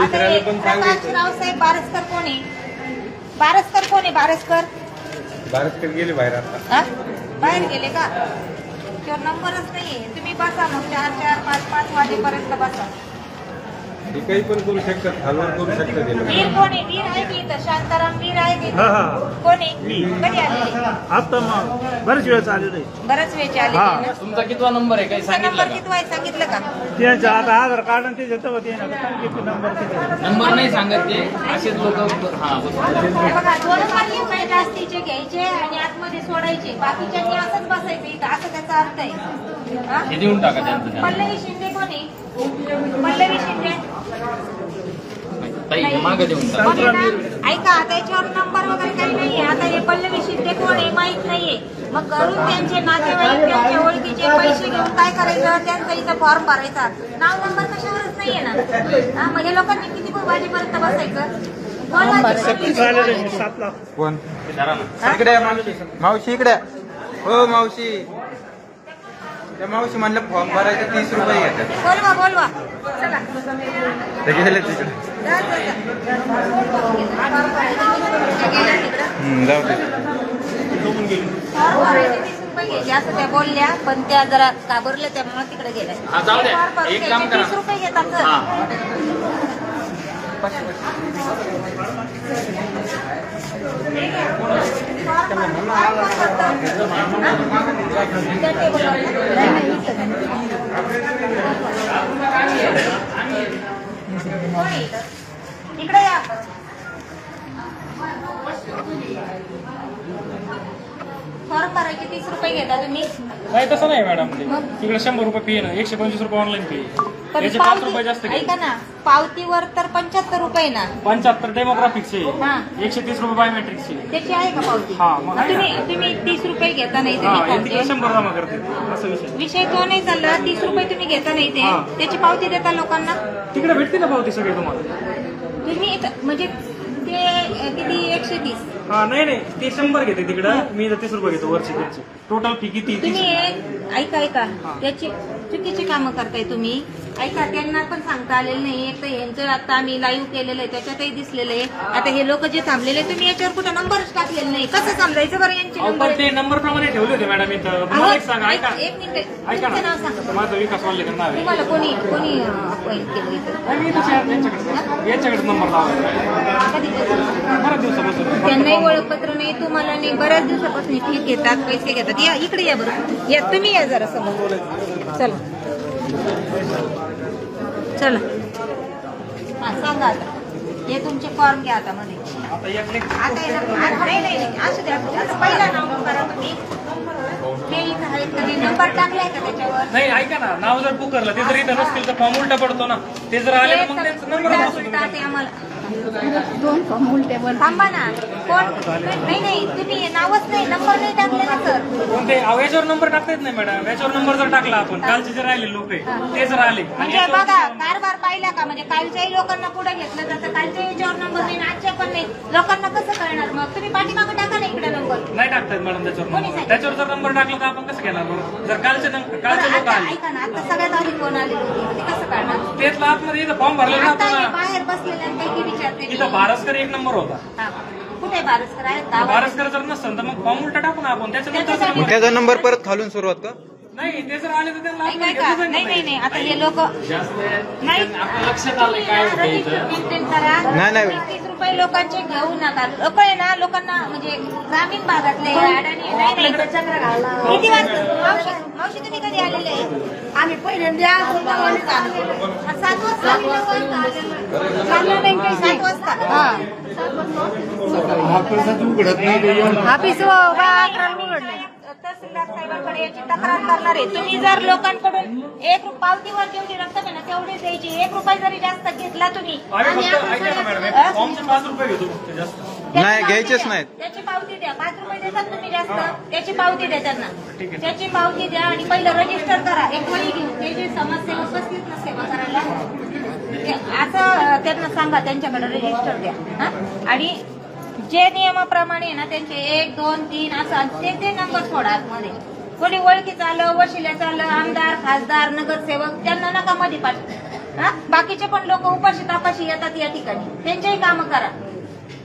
S2: आता हे प्रकाश रावसाहेब बारसकर कोण आहे? बारसकर
S6: गेले बाहेर आता.
S2: हा? बाहेर गेले का? त्याच्यावर नंबरच नाहीये. तुम्ही बसा मग 4-4, 5-5 वाजेपर्यंत बसा.
S6: हे काही पण करू शकतात हलवार करू शकतात.
S2: वीर कोण आहे? वीर आहे की इथं? शांताराम वीर आहे की इथं? कोण आहे? कधी आलेले?
S13: आता मग बरेच वेळ चालू
S2: बरेच वेळचे आलेले आहे ना.
S3: तुमचा कितवा नंबर आहे काही
S2: तुमचा
S3: सांगितलं
S2: नंबर
S3: का?
S2: किती आहे सांगितलं का?
S13: त्यांच्या आता आधार कार्ड आणि ते देतं ते नंबर
S3: नंबर नाही सांगत ते असेच लोक हा
S2: हे बघा 2 रुपये जास्तीचे घ्यायचे आणि आतमध्ये सोडायचे बाकीच्यांनी असंच बसायचं इथं असं त्याचा अर्थ आहे. हा?
S3: हे देऊन टाका त्यांचं
S2: पल्लवी शिंदे कोण आहे? पल्लवी शिंदे
S3: ताई मागे देऊन टाका.
S2: कोण आहे ना? ऐका आता याच्यावर नंबर वगैरे काही नाहीये. आता हे पल्लवी शिंदे कोण आहे माहित नाहीये. मग घरून त्यांचे नातेवाईक त्यांच्या ओळखीचे पैसे घेऊन काय करायचं त्यांचा इथं फॉर्म भरायचा. नाव नंबर कशावरच नाहीये ना. हा मग हे लोकांनी किती वाजेपर्यंत बसायचं?
S5: कोण इकडे या मावशी इकडे. हो मावशी त्या मावशी म्हणलं फॉर्म भरायचे 30 रुपये घेतात.
S2: बोलवा चला
S5: ते गेले तिकडे. जाऊ दे.
S2: फॉर्म भरायचे 30 रुपये घ्यायचे असं त्या बोलल्या पण त्या जरा घाबरल्या त्यामुळे तिकडे गेल्या.
S3: हा, जाऊ द्या. एक काम करा.
S2: 30 रुपये घेतात सर.
S3: हा.
S2: इकडे या. फॉर्म भरायचे 30 रुपये घेता तुम्ही?
S13: नाही तसं नाही मॅडम ते
S2: मग?
S13: तिकडे 100 रुपये फी आहे ना 125 रुपये ऑनलाईन फी
S2: पण
S13: याचे 5 रुपये जास्त
S2: पावती ऐका ना पावतीवर तर 75 रुपये ना.
S13: 75 डेमोग्राफिकचे
S2: हा
S13: 130 रुपये बायोमेट्रिकचे.
S2: त्याची आहे का पावती?
S13: हा, मग आहे ना.
S2: तुम्ही 30 रुपये घेता नाही
S13: हा
S2: तुम्ही
S13: तिकडे 100 जमा करते असं विषय.
S2: विषय तो नाही चालला 30 रुपये तुम्ही घेता नाही ते
S13: हा.
S2: त्याची पावती देता लोकांना
S13: तिकडे भेटते ना पावती सगळी तुम्हाला.
S2: तुम्ही म्हणजे ते किती 130
S13: हा नाही ते 100 घेते तिकडं मी 30 रुपये घेतो वर्षी त्यांची. टोटल फी किती 30
S2: तुम्ही ऐका त्याची चुकीची कामं करताय तुम्ही. ऐका, त्यांना पण सांगता आलेलं नाही. एक तर यांचं आता आम्ही लाईव्ह केलेलं आहे, त्याच्यातही दिसलेलं आहे. आता हे लोक जे थांबलेले, तुम्ही याच्यावर कुठं नंबरच टाकलेले नाही, कसं समजायचं बरं यांचे नंबर?
S13: ते नंबर प्रमाणे ठेवले होते मॅडम इथं. मला एक सांगा, ऐका
S2: एक मिनिट,
S13: ऐका
S2: तुमचं
S13: ना,
S2: नाव सांगा.
S13: माझं विकास वाल्लेकर नाव आहे.
S2: तुम्हाला कोणी अपॉइंट केलं इथं?
S13: आम्ही इथं यांच्याकडे नंबर लावला बऱ्याच दिवसापासून.
S2: त्यांनाही ओळखपत्र नाही, तुम्हाला नाही, बऱ्याच दिवसापासून फी घेतात, पैसे घेतात. या इकडे या बरं, या तुम्ही या जरा समोर. चला चला, हा सांगा आता. हे तुमचे फॉर्म घ्या आता मध्ये. आता नाही असू द्या, पहिला नाव करा तुम्ही. हे इथं आहेत का, नंबर टाकलाय का त्याच्यावर?
S13: नाही, ऐका ना, नाव जर बुक करलं, ते जर इथं नसतील तर फॉर्म उलटा पडतो ना. ते जर आले तर मग त्यांचा नंबर
S2: आम्हाला दोन फॉर्म उलटे थांबा ना. कोण? नाही तुम्ही नावच नाही, नंबर नाही टाकले ना सर.
S13: कोणते याच्यावर नंबर टाकता येत नाही मॅडम. याच्यावर नंबर जर टाकला आपण, कालचे जे राहिले लोक आहे ते जर आले,
S2: म्हणजे बघा कारभार पाहिला का, म्हणजे कालच्याही लोकांना पुढे घेतलं जातं, कालच्या याच्यावर नंबर नाही, आजच्या पण नाही. लोकांना कसं कळणार? मग तुम्ही पाठीमागे टाका ना इकडे नंबर.
S13: नाही टाकता येत मॅडम त्याच्यावर जर नंबर टाकला तर आपण कसं घेणार बरं? जर कालचे लोक आले,
S2: ऐका ना, आता सगळ्यात आधी कोण आले होते, कसं कळणार?
S13: तेच आतमध्ये इथं फॉर्म भरलेला
S2: आता
S13: होता
S2: हे
S13: ना.
S2: बाहेर बसलेल्यांपैकी विचारते.
S13: इथं बारसकर एक नंबर होता.
S2: कुठे बारसकर आहेत? गावात?
S13: बारसकर जर नसतं तर मग फॉर्म उलटा टाकू ना आपण. त्याच्यानंतर
S5: त्याचा नंबर परत खालून सुरुवात का?
S13: नाही, ते जर आले तर त्यांना
S2: ऐका, नाही आता हे लोक नाही
S3: लक्षात आलं काय होतं इथं.
S2: मेंटेन करा.
S5: नाही.
S2: 30 रुपये लोकांचे घेऊ नका. लोक आहे ना, लोकांना म्हणजे ग्रामीण भागातले अडाणी नाही. किती वाजता मावशी तुम्ही कधी आलेले? आम्ही पहिल्यांदा 7 वाजता. 7 वाजता. ऑफिस 11 उघडले. तहसीलदार साहेबांकडे याची तक्रार करणार आहे. तुम्ही जर लोकांकडून पावतीवर जेवढी रक्कम आहे ना तेवढी द्यायची. 1 रुपया जरी जास्त घेतला तुम्ही,
S13: फॉर्मचे 5 रुपये घेतो फक्त, जास्त
S5: नाही घ्यायचेच नाहीत.
S2: त्याची पावती द्या. 5 रुपये देतात तुम्ही जास्त, त्याची पावती द्या त्यांना. त्याची पावती द्या आणि पहिलं रजिस्टर करा. एक वही घेऊन ते जे समाजसेवक असतील ना सेवा करायला, असं त्यांना सांगा त्यांच्याकडे रजिस्टर द्या. आणि जे नियमाप्रमाणे ना त्यांचे 1, 2, 3 असं ते नंबर सोडा आतमध्ये. कोणी ओळखीचं आलं, वशिल्याचं आलं, आमदार, खासदार, नगरसेवक, त्यांना नका मध्ये पाठवा. बाकीचे पण लोक उपाशी तापाशी येतात या ठिकाणी, त्यांचेही कामं करा.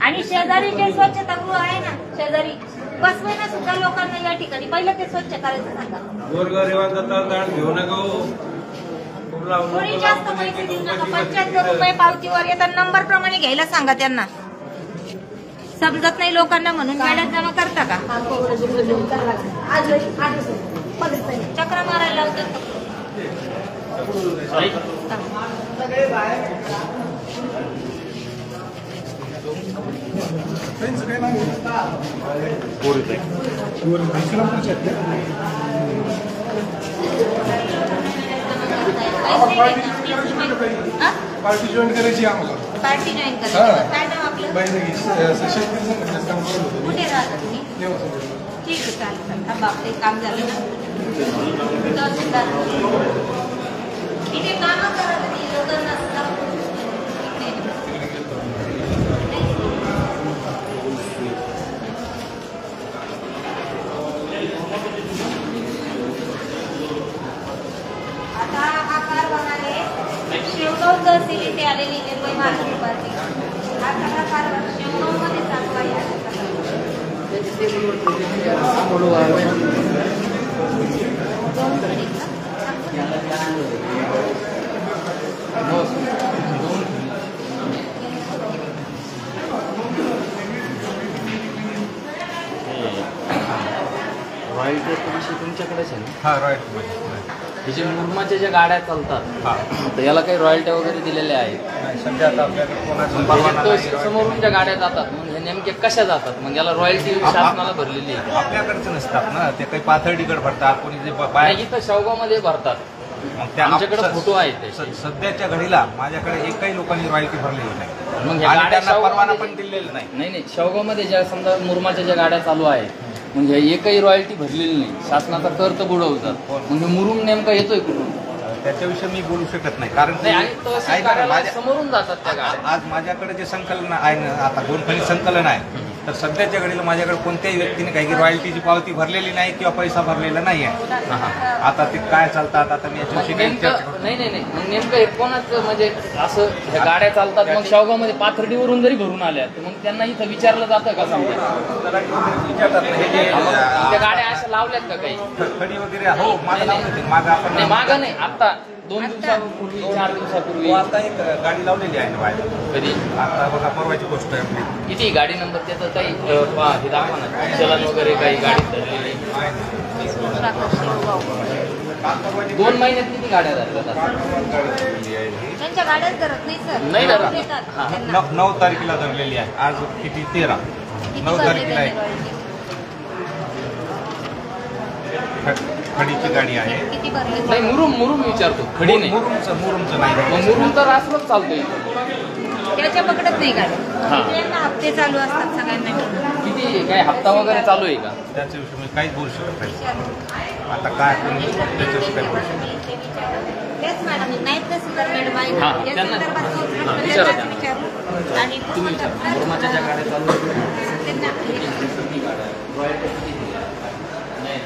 S2: आणि शेजारी जे स्वच्छतागृह आहे ना, शेजारी बसवेना सुद्धा लोकांना या ठिकाणी पहिलं ते स्वच्छ करायचं सांगा. कोणी जास्त पैसे देऊ नका. 75 रुपये पावतीवर येतात. नंबर प्रमाणे घ्यायला सांगा त्यांना. समजत नाही लोकांना म्हणून गाड्यात जमा करता का? चक्र मारायला लावतात.
S9: पार्टी जॉईन करायची आम्हाला.
S2: पार्टी जॉईन करायची. काय नाव आपलं? कुठे राहता तुम्ही? ठीक आहे, चालेल. थांबा, आपलं काम झालं ना. इथे कामं करा तुम्ही, लोक नसतात. आता हा कारभार आहे शेवगाव तहसील इथे आलेली निर्भय महाराष्ट्र पार्टी. हा सगळा कारभार शेवगावमध्ये चालू आहे.
S3: तुमच्याकडेच आहे ना?
S5: हा राईट.
S3: हे जे मुरमाच्या ज्या गाड्या चालतात तर याला काही रॉयल्ट्या वगैरे दिलेल्या आहेत?
S5: सध्या आता आपल्याकडे
S3: समोरून ज्या गाड्या जातात मग हे नेमके कशा जातात? मग याला रॉयल्टी शासनाला भरलेली आहे?
S5: आपल्याकडचे नसतात ना ते, काही पाथर्डीकडे भरतात, कोणी जे बाहेर
S3: इथं शेवगावमध्ये भरतात. आमच्याकडे फोटो आहेत.
S5: सध्याच्या घडीला माझ्याकडे एकही लोकांनी रॉयल्टी भरलेली नाही.
S3: मग
S5: आणि त्यांना परवाना पण दिलेला नाही.
S3: नाही शेवगावमध्ये ज्या समजा मुरमाच्या ज्या गाड्या चालू आहेत म्हणजे एकही रॉयल्टी भरलेली नाही, शासनाचा कर तर बुडवतात. म्हणजे मुरुम नेमका येतोय कुठून?
S5: त्याच्याविषयी मी बोलू शकत नाही, कारण
S3: समोरून जातात त्या गाड्या.
S5: आज माझ्याकडे जे संकलन आहे ना, आता 2 खनिज संकलन आहे तर सध्याच्या घडीला माझ्याकडे कोणत्याही व्यक्तीने काही रॉयल्टीची पावती भरलेली नाही किंवा पैसा भरलेला नाही आहे. आता ते काय चालतात आता मी याच्याविषयी काही चर्चा करतो.
S3: नाही मग नेमकं हे कोणाचं म्हणजे असं ह्या गाड्या चालतात मग शेवगावमध्ये पाथर्डीवरून जरी भरून आल्या तर मग त्यांना इथं विचारलं जातं का समजा
S5: विचारतात ना हे जे
S3: त्या गाड्या अशा लावल्यात का काही
S5: खडी वगैरे हो मागं लावली होती मागं आपण
S3: नाही मागं नाही आता 2 दिवसापूर्वी 4 दिवसापूर्वी
S5: आता एक गाडी लावलेली आहे ना बाहेर.
S3: कधी
S5: आता बघा परवाची गोष्ट आहे आपली.
S3: किती गाडी नंबर त्याचं काही हे दाखवा ना चलन वगैरे काही गाडी धरलेली 2 महिन्यात किती गाड्या धरतात
S2: त्यांच्या गाड्याच धरत नाही सर.
S3: नाही धरत
S5: 9 तारखेला धरलेली आहे. आज किती 13 9 तारखेला आहे. खडीची गाडी आहे.
S2: किती भरले
S3: नाही मुरुम विचारतो खडी नाही
S5: मुरुमचं नाही.
S3: मग मुरुम तर असलंच चालतोय
S2: त्याच्या पकडत नाही गाडी. त्यांना हप्ते चालू असतात सगळ्यांना मिळून.
S3: किती काय हप्ता वगैरे चालू आहे का
S5: त्याच्या विषयी मी काहीच बोलू शकत नाही. आता काय त्याच्याविषयी काय बोलू शकत
S2: तेच मॅडम नाहीत तहसीलदार मॅडम आहे
S3: हा,
S2: या
S3: त्यांना-
S2: संदर्भात
S3: विचारा
S2: त्यांनाच विचारू. आणि
S3: तुम्ही मुरुमाच्या ज्या गाड्या चालू आहेत
S2: त्यांना
S3: किती गाड्या आहेत? नाही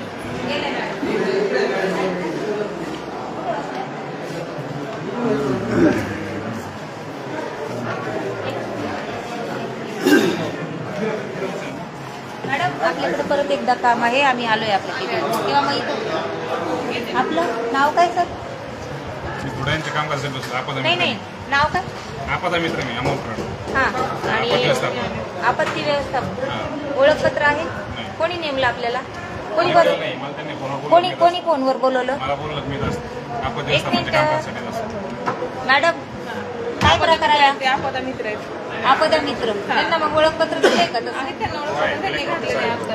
S2: मॅडम आपल्याकडे परत एकदा काम आहे. आम्ही आलोय आपल्या किंवा मग इथं आपलं नाव काय सर?
S9: पुढ्यांचे काम करतो
S2: नाही नाव काय?
S9: आपदा मित्र मी अमोल
S2: हां आणि आपत्ती व्यवस्थापन ओळखपत्र आहे. कोणी नेमलं आपल्याला? कोणी कोणी फोनवर बोलवलं? एक मिनिट मॅडम काय प्रकार आहे?
S8: आपदा मित्र आहेत.
S2: आपदा मित्र त्यांना मग ओळखपत्र दिलंय का तसं?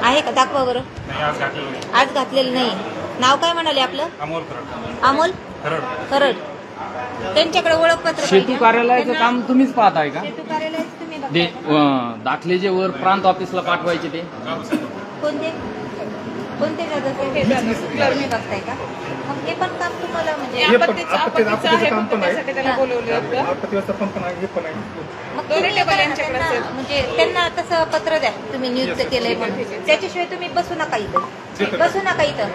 S2: आहे का दाखवा बरं. आज घातलेलं नाही. नाव काय म्हणाले आपलं? अमोल खरड. त्यांच्याकडे ओळखपत्र
S3: सेतू कार्यालयाचं काम तुम्हीच पाहताय का?
S2: सेतू कार्यालयाचं तुम्ही बघताय का?
S3: दाखले जे वर प्रांत ऑफिसला पाठवायचे ते
S2: कोणते तुम्ही बघताय का? मग हे पण काम तुम्हाला म्हणजे
S8: आपत्तीचं काम त्यासाठी त्याला बोलवलं होतं.
S2: मग तुम्ही त्यांना म्हणजे त्यांना तसं पत्र द्या तुम्ही नियुक्त केलंय म्हणून. त्याच्याशिवाय तुम्ही बसू नका इथं.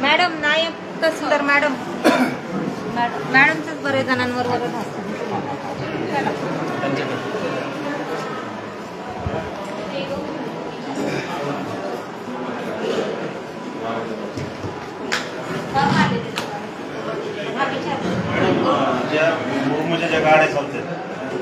S2: मॅडम नायब तहसीलदार मॅडमच बरेच जणांवर वगैरे असतं.
S7: ज्या मुरुमाच्या ज्या गाड्या चालतात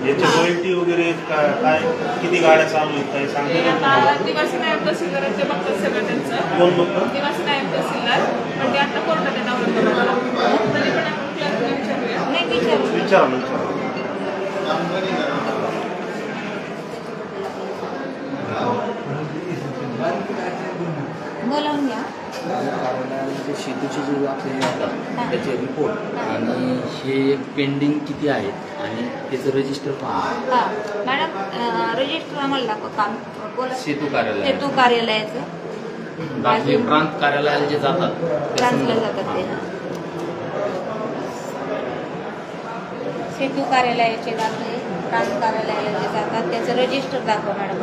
S7: याची रॉयल्टी वगैरे काय किती गाड्या चालू आहेत काही सांगते?
S8: दिवस नायब तहसीलदारांचे बघतात सगळं त्यांचं.
S7: कोण बघतं?
S8: दिवस नायब तहसीलदार पण ते आता कोर्टात आहे नवरा तरी पण आपण क्लर्कला विचारूया.
S2: नाही
S7: विचारा
S2: बोलावून घ्या.
S3: शेतूचे जे आपले येतात त्याचे रिपोर्ट आणि हे पेंडिंग किती आहेत आणि त्याचं रजिस्टर पहा.
S2: मॅडम रजिस्टर आम्हाला दाखवा काम. बोला.
S3: सेतू
S2: कार्यालयाचं
S3: दाखले प्रांत कार्यालयाला जे जातात
S2: ट्रान्सफर जातात ते सेतू कार्यालयाचे दाखले प्रांत कार्यालयाला जे जातात त्याचं रजिस्टर दाखवा मॅडम.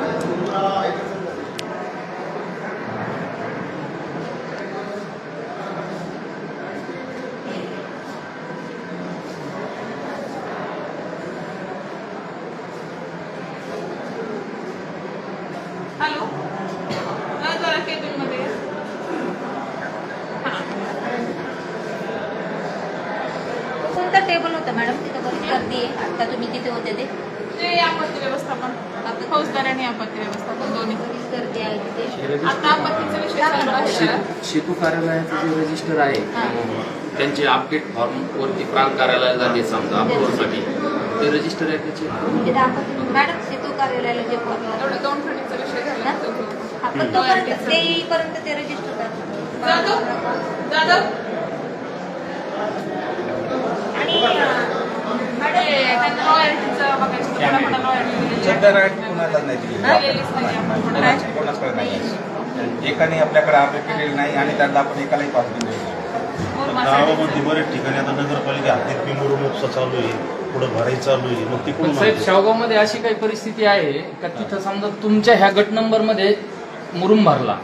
S8: हॅलो जरा केबिनमध्ये
S2: कोणतं टेबल होतं मॅडम तिथं बरीच गर्दी आहे. आता तुम्ही तिथे होते
S8: ते आपत्ती व्यवस्थापन फौजदार आणि आपत्ती व्यवस्थापन दोन्ही
S2: बरीच गर्दी आहे तिथे.
S8: आता आपत्तीचा विषय चालू आहे.
S3: सेतू कार्यालयाचं जे रजिस्टर आहे त्यांचे अपडेट फॉर्म वरती प्रांत कार्यालयाला जाते समजा अप्रुव्हलसाठी ते रजिस्टर आहे त्याचे
S2: मॅडम सेतू कार्यालयाला जे
S8: एवढं 2 खडीचा विषय झाला
S2: आपण तोपर्यंत ते येईपर्यंत ते रजिस्टर
S8: जाधव
S2: आणि
S8: त्यांना रॉयल्टीचं बघायचं थोडा मोठा रॉयल्टी
S5: सध्या रॉयल्टी कुणाला नाही दिली. कोणाच नाही. एकाने आपल्याकडे अपडेट केलेली नाही आणि त्याला आपण एकालाही पास दिलेलं नाही.
S7: गावामध्ये बरेच ठिकाणी आता नगरपालिका हद्दीत पिंगुरून उपसा चालू आहे, पुढे भराई चालू आहे, मग ती
S3: पण साहेब शेवगावमध्ये अशी काही परिस्थिती आहे का तिथं समजा तुमच्या ह्या गट नंबर मध्ये मुरुम भरला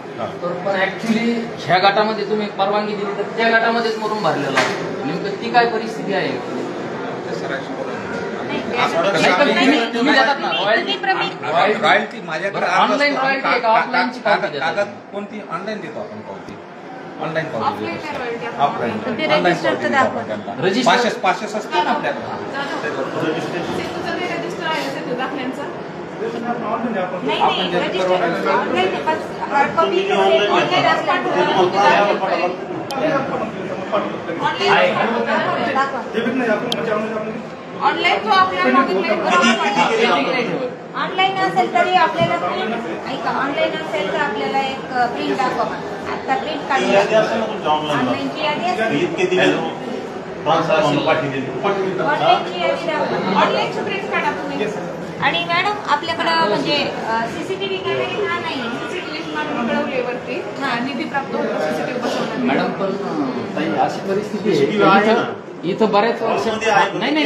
S3: तर पण ऍक्च्युली ह्या गटामध्ये तुम्ही परवानगी दिली तर त्या गटामध्येच मुरुम भरलेला आहे, नेमकं ती काय परिस्थिती आहे? तुम्ही देतात ना
S6: रॉयल्टी माझ्याकडे
S3: ऑनलाईन रॉयल्टी आहे का ऑफलाईनची पावती देतात?
S6: कागद कोणती ऑनलाईन देतो आपण पावती, ऑनलाईन पावती देतो, ऑफलाईन
S2: ते रजिस्टर तर दाखवा.
S6: रजिस्टर पासेस असते ना आपल्याकडे.
S8: रजिस्टर आहे सेतू दाखल्यांचं.
S2: नाही रजिस्टर ऑनलाईन आहे, पण हार्ड कॉपी ऑनलाईन
S8: ऑनलाईन तो आपल्याला
S2: ऑनलाईन असेल तरी आपल्याला ऐका, ऑनलाईन असेल तर आपल्याला एक प्रिंट दाखवा. आता प्रिंट काढली ऑनलाईनची यादी असते,
S8: ऑनलाईनची प्रिंट काढा तुम्ही.
S2: आणि मॅडम आपल्याकडं म्हणजे सीसीटीव्ही कॅमेरे का नाही?
S8: कळवले वरती निधी प्राप्त होतो सीसीटीव्ही बसवण्यात.
S3: मॅडम पण ताई अशी परिस्थिती आहे इथं बऱ्याच वर्ष नाही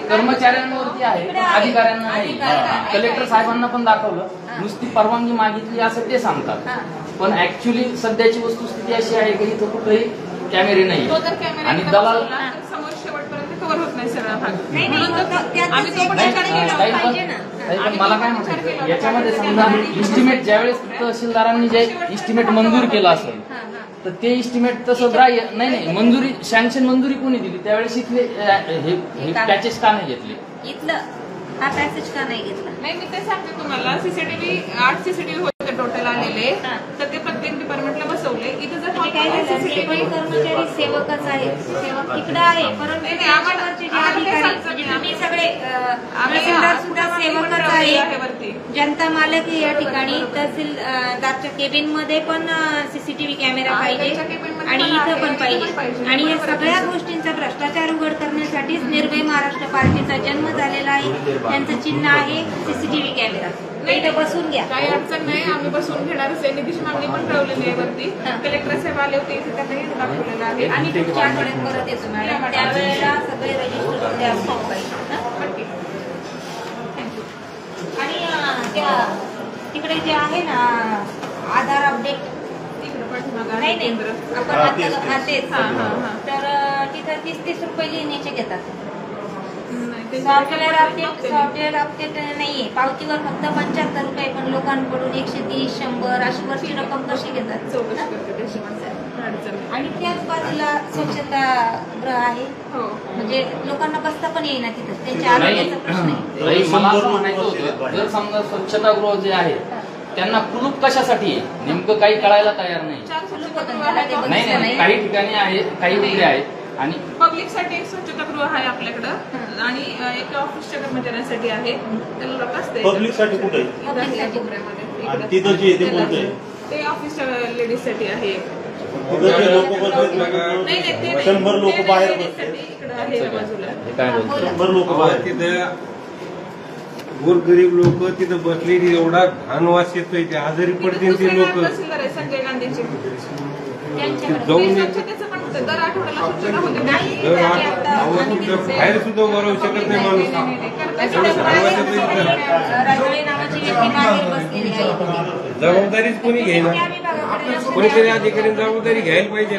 S3: कर्मचाऱ्यांवरती आहे, अधिकाऱ्यांना नाही. कलेक्टर साहेबांना पण दाखवलं, नुसती परवानगी मागितली असं ते सांगतात, पण ऍक्च्युली सध्याची वस्तुस्थिती अशी आहे की इथं कुठेही कॅमेरे नाही आणि दलाल
S8: समोर शेवटपर्यंत कव्हर होत नाही सगळा भाग.
S3: मला काय म्हणायचं याच्यामध्ये समजा इस्टिमेट ज्यावेळेस तहसीलदारांनी जे इस्टिमेट मंजूर केलं असेल तर ते इस्टिमेट तसं ग्राह्य नाही, मंजुरी सँक्शन मंजुरी कोणी दिली त्यावेळेस इथले हे पॅचेस का नाही घेतले?
S2: इथलं हा पॅसेज का नाही घेतला?
S8: नाही मी ते सांगते तुम्हाला. सीसीटीव्ही 8 सीसीटीव्ही होते टोटल आलेले, तर ते प्रत्येक डिपार्टमेंटला बसवले. इथे जर
S2: सीसीटीव्ही कर्मचारी सेवकच आहेत, सेवक तिकडे आहे, परंतु त्याच्यावरचे जे अधिकारी म्हणजे तुम्ही सगळे तहसीलदार सुद्धा सेवकच आहे. जनता मालक या ठिकाणी तहसीलदारच्या केबिन मध्ये पण सीसीटीव्ही कॅमेरा पाहिजे आणि इथं पण पाहिजे. आणि या सगळ्या गोष्टींचा भ्रष्टाचार उघड करण्यासाठीच निर्भय महाराष्ट्र पार्टीचा जन्म झालेला आहे. त्यांचं चिन्ह आहे सीसीटीव्ही कॅमेरा. इथं बसून घ्या,
S8: काही अडचण नाही, आम्ही बसून घेणारच आहे. निधीची मागणी पण ठरवलेली आहे वरती. कलेक्टर साहेब आले होते, त्यांनाही दाखवलेलं आहे.
S2: आणि पुढच्या आठवड्यात परत येतो मॅडम, त्यावेळेला सगळे रजिस्टर असलं पाहिजे. आणि त्या तिकडे जे आहे ना आधार अपडेट नाही आपण तेच तर तिथं 30-30 रुपये लिहिण्याचे घेतात. सॉफ्टवेअर अपडेट नाहीये, पावतीवर फक्त 75 रुपये, पण लोकांकडून 130, 100 अशी वरची रक्कम कशी घेतात? आणि त्याच बाजूला स्वच्छतागृह आहे, म्हणजे लोकांना बसता पण येईना तिथं, त्यांच्या आरोग्याचा प्रश्न आहे.
S3: मला असं म्हणायचं होतं जर समजा स्वच्छतागृह जे आहे त्यांना कुलूप कशासाठी आहे नेमकं काही कळायला तयार नाही. काही ठिकाणी आहे, काही वेगळे आहेत. आणि
S8: पब्लिक साठी एक स्वच्छतागृह आहे आपल्याकडं आणि एक ऑफिसच्या कर्मचाऱ्यांसाठी आहे. त्याला लोक असते
S7: पब्लिक साठी कुठे
S8: ते ऑफिसच्या लेडीज साठी आहे.
S7: 100 लोक बाहेर
S9: गोरगरीब लोक तिथं बसलेली, एवढा घाण वास येतोय, ते आजारी पडतील ते लोक.
S8: संजय गांधींचे
S9: जाऊन
S8: दर आठवड्याला स्वच्छता होते.
S9: बाहेर सुद्धा बरवू शकत नाही माणूस. जबाबदारीच कोणी घेईना, कोणीतरी अधिकारी जबाबदारी घ्यायला पाहिजे.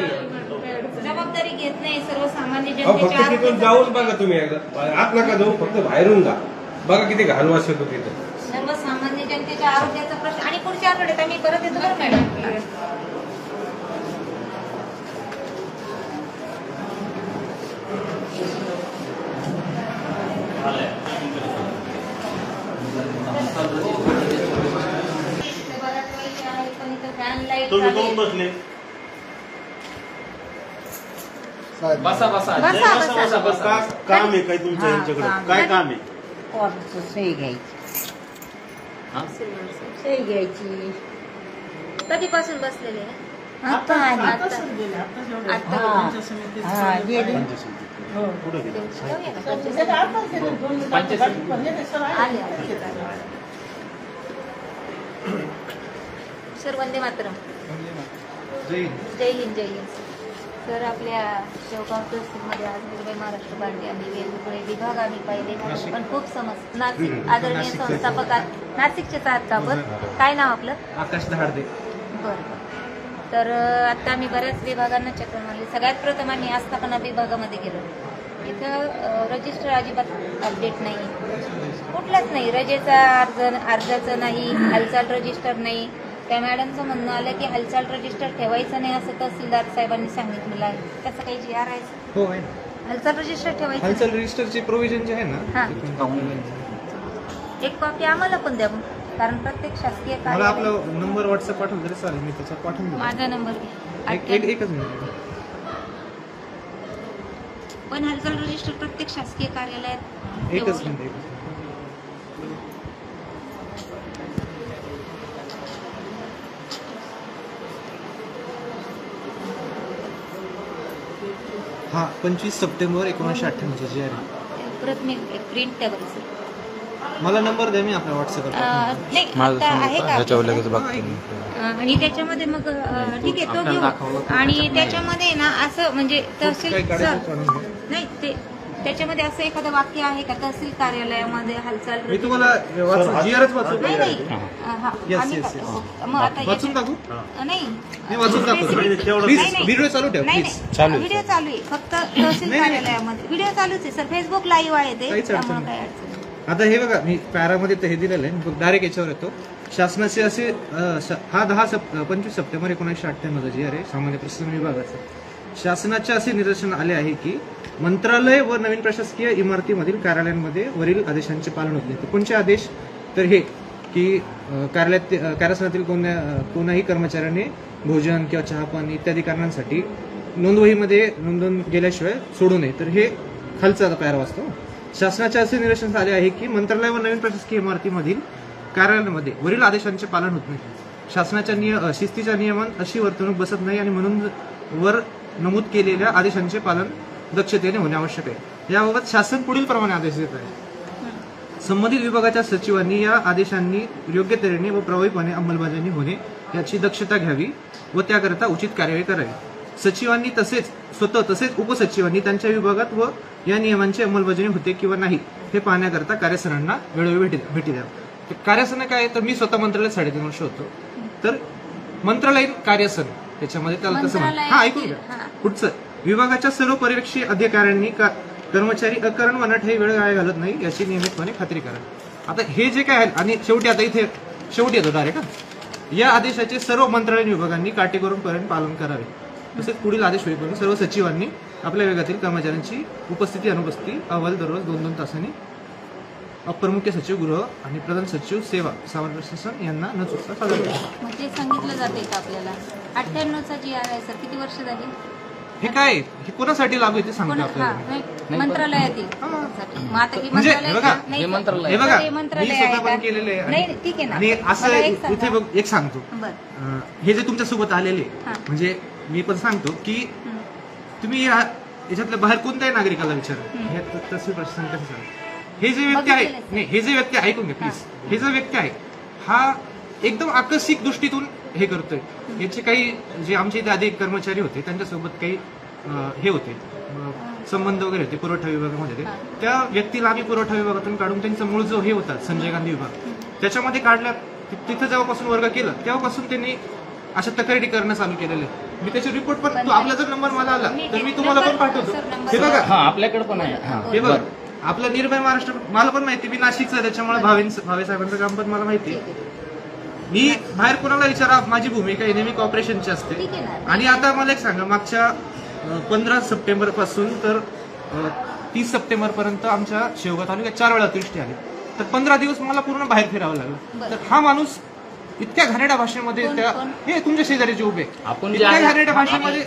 S2: जबाबदारी घेत नाही सर्वसामान्य
S9: फक्त तिथून जाऊन बघा तुम्ही, एकदा आत नका जाऊ, फक्त बाहेरून जा, बघा किती घाण वास येतो तिथं.
S2: सर्वसामान्य जनतेच्या आरोग्याचा प्रश्न. आणि पुढच्या आठवड्यात आम्ही परत येतो बरं मॅडम.
S7: तुम्ही कोण बसले?
S3: बसा बसा
S7: काम आहे काय तुमचं यांच्याकडे? काय काम आहे?
S2: सही घ्यायची, सही घ्यायची. कधीपासून बसलेले? आता सर वंदे मातरम. जय हिंद. जय हिंद. तर आपल्या शेवगाव तहसीलमध्ये आज निर्भय महाराष्ट्र पार्टी आणि वेगवेगळे विभाग आम्ही पाहिले, पण खूप समज नाशिक आदरणीय संस्थापक नाशिकचेच आहात का? आपण काय नाव आपलं?
S5: आकाश दहाडदे.
S2: बरं. तर आता आम्ही बऱ्याच विभागांना चक्कर मारली. सगळ्यात प्रथम आम्ही आस्थापना विभागामध्ये गेलो. इथं रजिस्टर अजिबात अपडेट नाही, कुठलाच नाही. रजेचा अर्जाचं नाही, हालचाल रजिस्टर नाही. त्या मॅडमचं म्हणणं आलं की हालचाल रजिस्टर ठेवायचं नाही असं तहसीलदार साहेबांनी सांगितलेलं आहे. त्याचं काही जी आर आहे?
S5: हो आहे.
S2: हालचाल रजिस्टर ठेवायचं.
S5: हालचाल रजिस्टरचे प्रोव्हिजन जे आहे ना,
S2: एक कॉपी आम्हाला पण द्या, कारण प्रत्येक शासकीय
S5: मला आपला नंबर व्हॉट्सअप पाठवून तरी चालेल, मी त्याचा पाठवून देतो.
S2: माझा नंबर
S5: एकच मिनिट.
S2: पण हालचाल रजिस्टर प्रत्येक शासकीय कार्यालयात
S5: एकच मिनिट. हा 25 सप्टेंबर 1998 जी आहे.
S2: परत मी प्रिंट त्या बरोबर
S5: मला नंबर द्या, मी आपला व्हॉट्सअप
S2: आहे का? आणि त्याच्यामध्ये मग ठीक आहे, तो घेऊ. आणि त्याच्यामध्ये ना असं म्हणजे तहसील नाही, ते त्याच्यामध्ये असं एखादं वाक्य आहे का तहसील कार्यालयामध्ये हालचाल?
S5: मी तुम्हाला
S2: नाही नाही, मग आता
S5: वाचून टाकू?
S2: नाही,
S5: वाचून टाकू. व्हिडिओ चालू ठेव प्लीज.
S2: व्हिडिओ चालू आहे फक्त तहसील कार्यालयामध्ये. व्हिडिओ चालूच आहे सर, फेसबुक लाईव्ह आहे ते, त्यामुळे काय अडचण.
S5: आता हे बघा, मी पॅरामध्ये तर हे दिलेलं आहे, डायरेक्ट याच्यावर येतो. शासनाचे असे हा 25 सप्टेंबर 1998 जी आहे सामान्य प्रशासन विभागाचा. शासनाचे असे निदर्शन आले आहे की मंत्रालय व नवीन प्रशासकीय इमारतीमधील कार्यालयांमध्ये वरील आदेशांचे पालन होत नाही. तर कोणते आदेश? तर हे की कार्यालयातील कोणाही कर्मचाऱ्याने भोजन किंवा चहा पाणी इत्यादी कारणांसाठी नोंदवहीमध्ये नोंदवून गेल्याशिवाय सोडू नये. तर हे खालचा आता पॅरा वाचतो. शासनाचे असे निदर्शन आले आहे की मंत्रालय व नवीन प्रशासकीय इमारतीमधील कार्यालयामध्ये वरील आदेशांचे पालन होत नाही. शासनाच्या शिस्तीच्या नियमांत अशी वर्तणूक बसत नाही आणि म्हणून वर नमूद केलेल्या आदेशांचे पालन दक्षतेने होणे आवश्यक आहे. याबाबत शासन पुढील प्रमाणे आदेश देत आहे. संबंधित विभागाच्या सचिवांनी या आदेशांनी योग्य तऱ्हेने व प्रभावीपणे अंमलबजावणी होणे याची दक्षता घ्यावी व त्याकरिता उचित कार्यवाही करावी. सचिवांनी तसेच उपसचिवांनी त्यांच्या विभागात व या नियमांची अंमलबजावणी होते किंवा नाही हे पाहण्याकरता कार्यसरांना वेळोवेळी भेटी द्यावी. कार्यसन काय? तर मी स्वतः मंत्रालयात 3.5 वर्ष होतो. तर मंत्रालयीन कार्यसन त्याच्यामध्ये त्याला तसं म्हणतात. ऐकून घ्या. पुढचं, विभागाच्या सर्व पर्यवेक्षी अधिकाऱ्यांनी कर्मचारी अकारण अनठाई वेळ घालत नाही याची नियमितपणे खात्री करा. आता हे जे काय आहे, आणि शेवटी आता इथे शेवटी येतो डायरेक्ट, या आदेशाचे सर्व मंत्रालयीन विभागांनी काटेकोरपणे पालन करावे. तसेच पुढील आदेश होईपर्यंत सर्व सचिवांनी आपल्या विभागातील कर्मचाऱ्यांची उपस्थिती अनुपस्थिती अहवाल दररोज 2-2 तासांनी अप्पर मुख्य सचिव गृह आणि प्रधान सचिव सेवा सामान्य प्रशासन यांना न चुकता सादर करा.
S2: म्हणजे सांगितलं जाते का आपल्याला 98चा जी आर आहे सर, किती वर्ष झाली?
S5: हे काय, हे कोणासाठी लागू आहे ते सांगतो आपल्याला.
S2: मंत्रालयातील
S5: म्हणजे हे बघा, मी स्वतः पण केलेले आहे. आणि असं इथे एक सांगतो, हे जे तुमच्या सोबत आलेले म्हणजे मी पण सांगतो की तुम्ही याच्यातल्या बाहेर कोणत्याही नागरिकाला विचारा, हे तहसील प्रशासन कसं सांग. हे जे व्यक्ती आहे, नाही हे जे व्यक्ती ऐकून घ्या प्लीज, हे जो व्यक्ती आहे हा एकदम आकर्षक दृष्टीतून हे करतोय. याचे काही जे आमचे इथे अधिक कर्मचारी होते त्यांच्यासोबत काही हे होते संबंध वगैरे होते पुरवठा विभागामध्ये. त्या व्यक्तीला आम्ही पुरवठा विभागातून काढून त्यांचा मूळ जो हे होता संजय गांधी विभाग त्याच्यामध्ये काढल्या. तिथं जेव्हापासून वर्ग केला तेव्हापासून त्यांनी अशा तक्रारी करणं चालू केलेले. मी त्याचे रिपोर्ट पण, आपला जर नंबर मला आला तर मी तुम्हाला पण पाठवतो. हे बघा,
S3: आपल्याकडे पण आहे.
S5: हे बघा, आपलं निर्भय महाराष्ट्र मला पण माहिती, मी नाशिकचा, त्याच्यामुळे भावे साहेबांचं काम पण मला माहिती. मी बाहेर कोणाला विचारा, माझी भूमिका नेहमी कॉर्पोरेशनची असते. आणि आता मला एक सांगा, मागच्या 15 सप्टेंबर पासून तर 30 सप्टेंबर पर्यंत आमच्या शेवगाव तालुक्यात 4 वेळा अतिवृष्टी आली. तर 15 दिवस मला पूर्ण बाहेर फिरावं लागलं. तर हा माणूस इतक्या घाणेरड्या भाषेमध्ये, हे तुमच्या शेजारीचे उभे इतक्या घाणेरड्या भाषेमध्ये,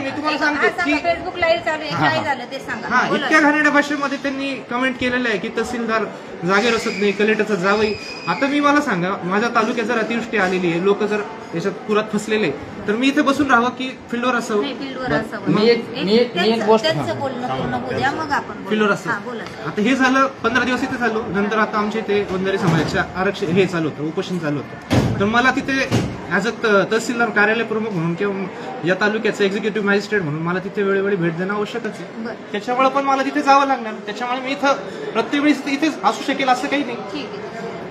S5: मी तुम्हाला सांगतो की
S2: फेसबुक लाईव्ह चालू आहे, काय झालं ते सांगा.
S5: इतक्या घाणेरड्या भाषेमध्ये त्यांनी कमेंट केलेलं आहे की तहसीलदार जागेवर असत नाही, कलेक्टरचा जावई. आता मी मला सांगा, माझ्या तालुक्यात जर अतिवृष्टी आलेली आहे, लोक जर याच्यात पुरात फसलेले, तर मी इथे बसून राहावं की फील्डवर असावं? फील्डवर असावं. आता हे झालं 15 दिवस इथे झालो. नंतर आता आमच्या इथे वंजारी समाजाच्या आरक्षण हे चालू होतं, उपोषण चालू होतं. तर मला तिथे ॲज अ तहसीलदार कार्यालय प्रमुख म्हणून किंवा या तालुक्याचं एक्झिक्युटिव्ह मॅजिस्ट्रेट म्हणून मला तिथे वेळोवेळी भेट देणं आवश्यकच आहे. त्याच्यामुळे पण मला तिथे जावं लागणार. त्याच्यामुळे मी इथं प्रत्येक वेळेस इथेच असू शकेल असं काही नाही.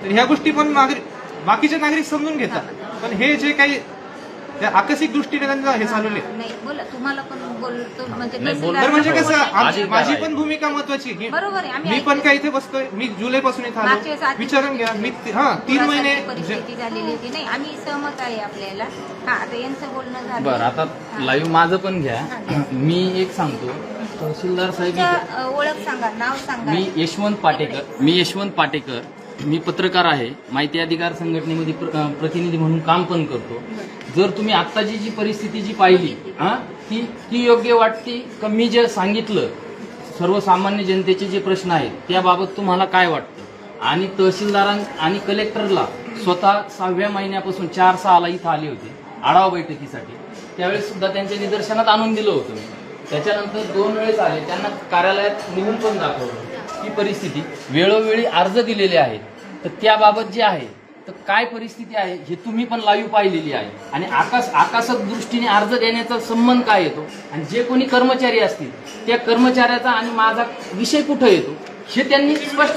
S5: तर ह्या गोष्टी पण बाकीचे नागरिक समजून घेतात. पण हे जे काही त्या आकस्मिक दृष्टीने त्यांना हे चालवले
S2: नाही बोला, तुम्हाला पण बोलतो म्हणजे
S5: माझी पण भूमिका महत्वाची.
S2: बरोबर आहे.
S5: मी पण काय इथे बसतोय, मी जुलैपासून इथे आलो, विचारून घ्या. मी 3 महिने
S2: परिस्थिती झालेली होती. नाही आम्ही सहमत आहे आपल्याला. हा आता यांचं बोलणं झालं.
S3: बरं आता लाईव्ह माझं पण घ्या. मी एक सांगतो, तहसीलदार साहेब
S2: ओळख सांगा, नाव सांगा.
S3: मी यशवंत पाटेकर. मी पत्रकार आहे, माहिती अधिकार संघटनेमध्ये प्रतिनिधी म्हणून काम पण करतो. जर तुम्ही आत्ताची जी परिस्थिती जी पाहिली ती योग्य वाटते का मी जे सांगितलं सर्वसामान्य जनतेचे जे प्रश्न आहेत त्याबाबत तुम्हाला काय वाटतं? आणि तहसीलदारां आणि कलेक्टरला स्वतः 6व्या महिन्यापासून 4-6ला इथं आले होते आढावा बैठकीसाठी. त्यावेळेस सुद्धा त्यांच्या निदर्शनात आणून दिलं होतं मी. त्याच्यानंतर 2 वेळेस आले, त्यांना कार्यालयात निघून पण दाखवलं ही परिस्थिती. वेळोवेळी अर्ज दिलेले आहेत. तर त्याबाबत जे आहे तर काय परिस्थिती आहे हे तुम्ही पण लाईव्ह पाहिलेली आहे. आणि आकाशक दृष्टीने अर्ज देण्याचा संबंध काय येतो आणि जे कोणी कर्मचारी असतील त्या कर्मचाऱ्याचा आणि माझा विषय कुठं येतो हे त्यांनी स्पष्ट.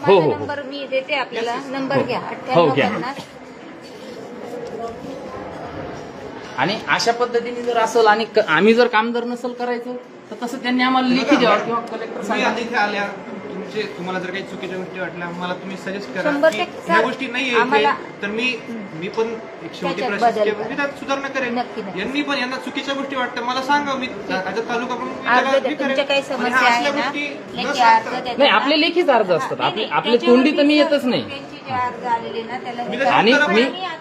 S3: हो
S2: नंबर मी देते आपल्याला, नंबर घ्या.
S3: हो घ्या. आणि अशा पद्धतीने जर असेल आणि आम्ही जर काम जर नसेल करायचं तर तसं त्यांनी आम्हाला लेखी द्यावं किंवा कलेक्टर सांगा.
S5: तुम्हाला जर काही चुकीच्या गोष्टी वाटल्या मला तुम्ही सजेस्ट करा. या गोष्टी नाही तर मी पण एक शेवटी प्रश्न सुधारणा करेन. यांना चुकीच्या गोष्टी वाटतात मला सांगा. मी तालुका
S3: नाही आपले लेखीच अर्ज असतात. आपले तोंडी तर मी येतच नाही.
S2: अर्ज आलेले ना त्याला
S3: आणि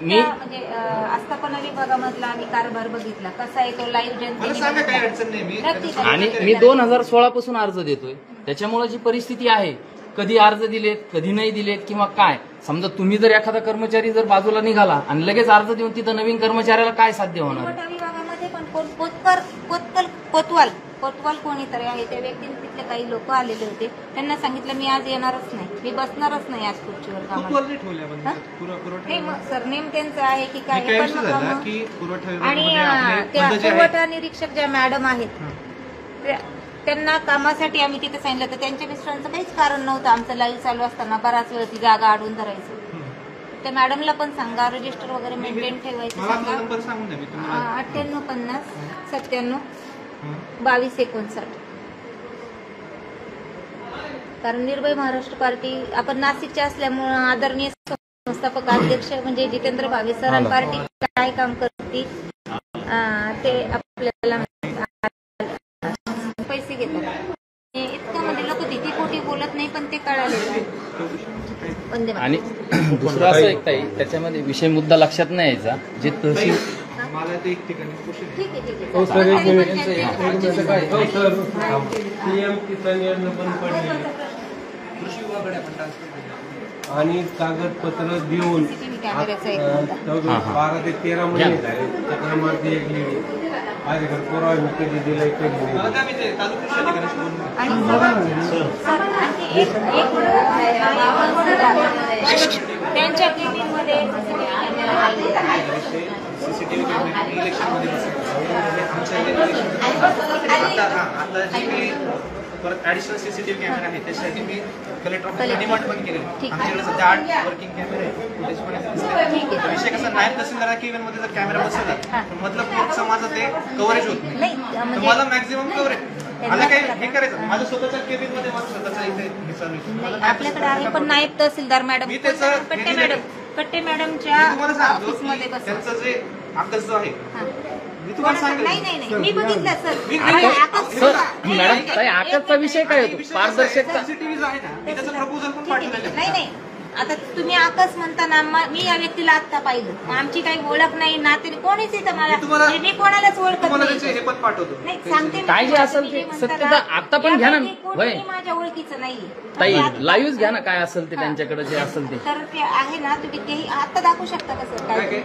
S3: मी
S2: आस्थापना विभागामधला आम्ही कारभार बघितला कसा आहे तो लाईव्ह जनतेने.
S3: आणि मी 2016 पासून अर्ज देतोय. त्याच्यामुळे जी परिस्थिती आहे कधी अर्ज दिलेत कधी नाही दिलेत किंवा काय. समजा तुम्ही जर एखादा कर्मचारी जर बाजूला निघाला आणि लगेच अर्ज देऊन तिथं नवीन कर्मचाऱ्याला काय साध्य होणार?
S2: विभागामध्ये पण कोतवाल कोणीतरी आहे त्या व्यक्तीने तिथले काही लोक आलेले होते. त्यांना सांगितलं मी आज येणारच नाही, मी बसणारच नाही आज खुर्चीवर कामाला. सरनेम त्यांचं आहे की काय. आणि त्या पुरवठा निरीक्षक ज्या मॅडम आहेत त्यांना कामासाठी आम्ही तिथे सांगितलं तर त्यांच्या मिस्टरांचं काहीच कारण नव्हतं. आमचं लाईव्ह चालू असताना बराच वेळ ती जागा अडवून धरायचं. त्या मॅडमला पण सांगा रजिस्टर वगैरे मेंटेन ठेवायचं. 9850 97 2259. कारण निर्भय महाराष्ट्र पार्टी आपण नाशिकचे असल्यामुळे आदरणीय संस्थापक अध्यक्ष म्हणजे जितेंद्र भावे सर पार्टी काय काम करते ते आपल्याला पैसे घेतात. इतकं म्हणजे लोक किती कोटी बोलत नाही पण ते कळाले.
S3: आणि दुसरं असं एक ताई त्याच्यामध्ये विषय मुद्दा लक्षात नाही यायचा जे तहसील
S14: पीएम किसान योजना बंद पडली आणि कागदपत्र देऊन 12 ते 13 महिने झाले. त्याच्यामध्ये एक लेडी माझ्याकडे पुरावा मी कधी दिलाय कधी
S2: त्यांच्या केबिनमध्ये
S5: सीसीटीव्ही कॅमेरे इलेक्शनमध्ये परत ऍडिशनल सीसीटीव्ही कॅमेरा आहे त्यासाठी मी कलेक्टर ऑफिसला डिमांड पण केलेली. आमच्याकडे सध्या 8 वर्किंग कॅमेरे आहेत. विषय कसा नायब तहसीलदार केबिनमध्ये जर कॅमेरा बसवला तर मतलब समाजात ते कव्हरेज होत नाही. मला मॅक्झिमम कव्हरेज मला काही हे करायचं माझ्या स्वतःच्या केबिनमध्ये माझं स्वतःचा इथे हे चालू
S2: आपल्याकडे आहे. पण नायब तहसीलदार मॅडम कट्टे मॅडमच्या ऑफिसमध्ये बस
S5: त्यांचं जे आकस जो आहे
S2: नाही मी बघितलं
S3: सर. मॅडम ताई आकाशचा विषय काय होतो? पारदर्शकता
S2: नाही आता तुम्ही आकस म्हणताना मी या व्यक्तीला आता पाहिलं. आमची काही ओळख नाही नाते कोणीच इथं मला मी कोणालाच ओळखत नाही. सांगते
S3: काय जे असेल ते सत्यता आता पण घ्या ना.
S2: माझ्या ओळखीचं नाहीये
S3: ताई लाईव्ह घ्या ना काय असेल ते त्यांच्याकडे जे असेल ते.
S2: तर ते आहे ना तुम्ही तेही आता दाखवू शकता का सर? काय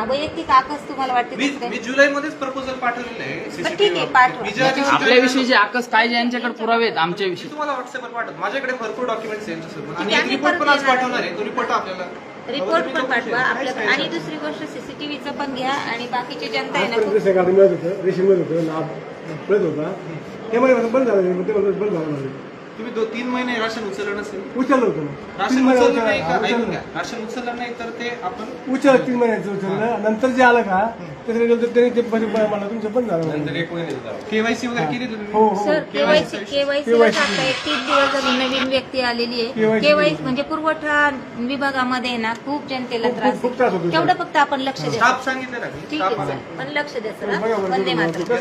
S2: वैयक्तिक आकस तुम्हाला वाटते?
S5: मी जुलैमध्येच प्रपोजल पाठवलेलं आहे.
S2: ठीक आहे पाठवा.
S3: आपल्याविषयी जे आकस काय जे यांच्याकडे पुरावे आहेत आमच्याविषयी
S5: तुम्हाला व्हॉट्सअपवर पाठवतो. माझ्याकडे भरपूर डॉक्युमेंट्स आहेत आणि रिपोर्ट पण आज पाठवणार आहे. तो रिपोर्ट आपल्याला
S2: रिपोर्ट पण पाठवा आपल्याकडे. आणि दुसरी गोष्ट सीसीटीव्हीचं पण घ्या आणि बाकीची जनता आहे ना खूप
S9: रेशन मिळत होतं लाभ मिळत होता ते महिन्यापासून बंद झालं ते बंद झालं.
S5: तुम्ही 2-3 महिने राशन उचललं नसेल,
S9: उचललं होतं
S5: राशन उचललं नाही का? ऐकून घ्या, राशन उचललं नाही तर ते आपण
S9: उचललं 3 महिन्याचं उचललं. नंतर जे आलं का त्याच्या गेलं तर त्यांनी ते मला तुमचं बंद झालं.
S14: नंतर 1 महिन्याचं
S5: केवायसी वगैरे केली तुम्ही?
S9: हो हो.
S2: सर केवायसी टाकता 30 दिवस जर नवीन व्यक्ती आलेली आहे केवायसी म्हणजे पुरवठा विभागामध्ये ना खूप जनतेला त्रास आहे. तेवढं फक्त आपण लक्ष द्या.
S5: स्टाफ सांगितलं ना,
S2: ठीक आहे सर पण लक्ष द्या सर. वंदे मातरम.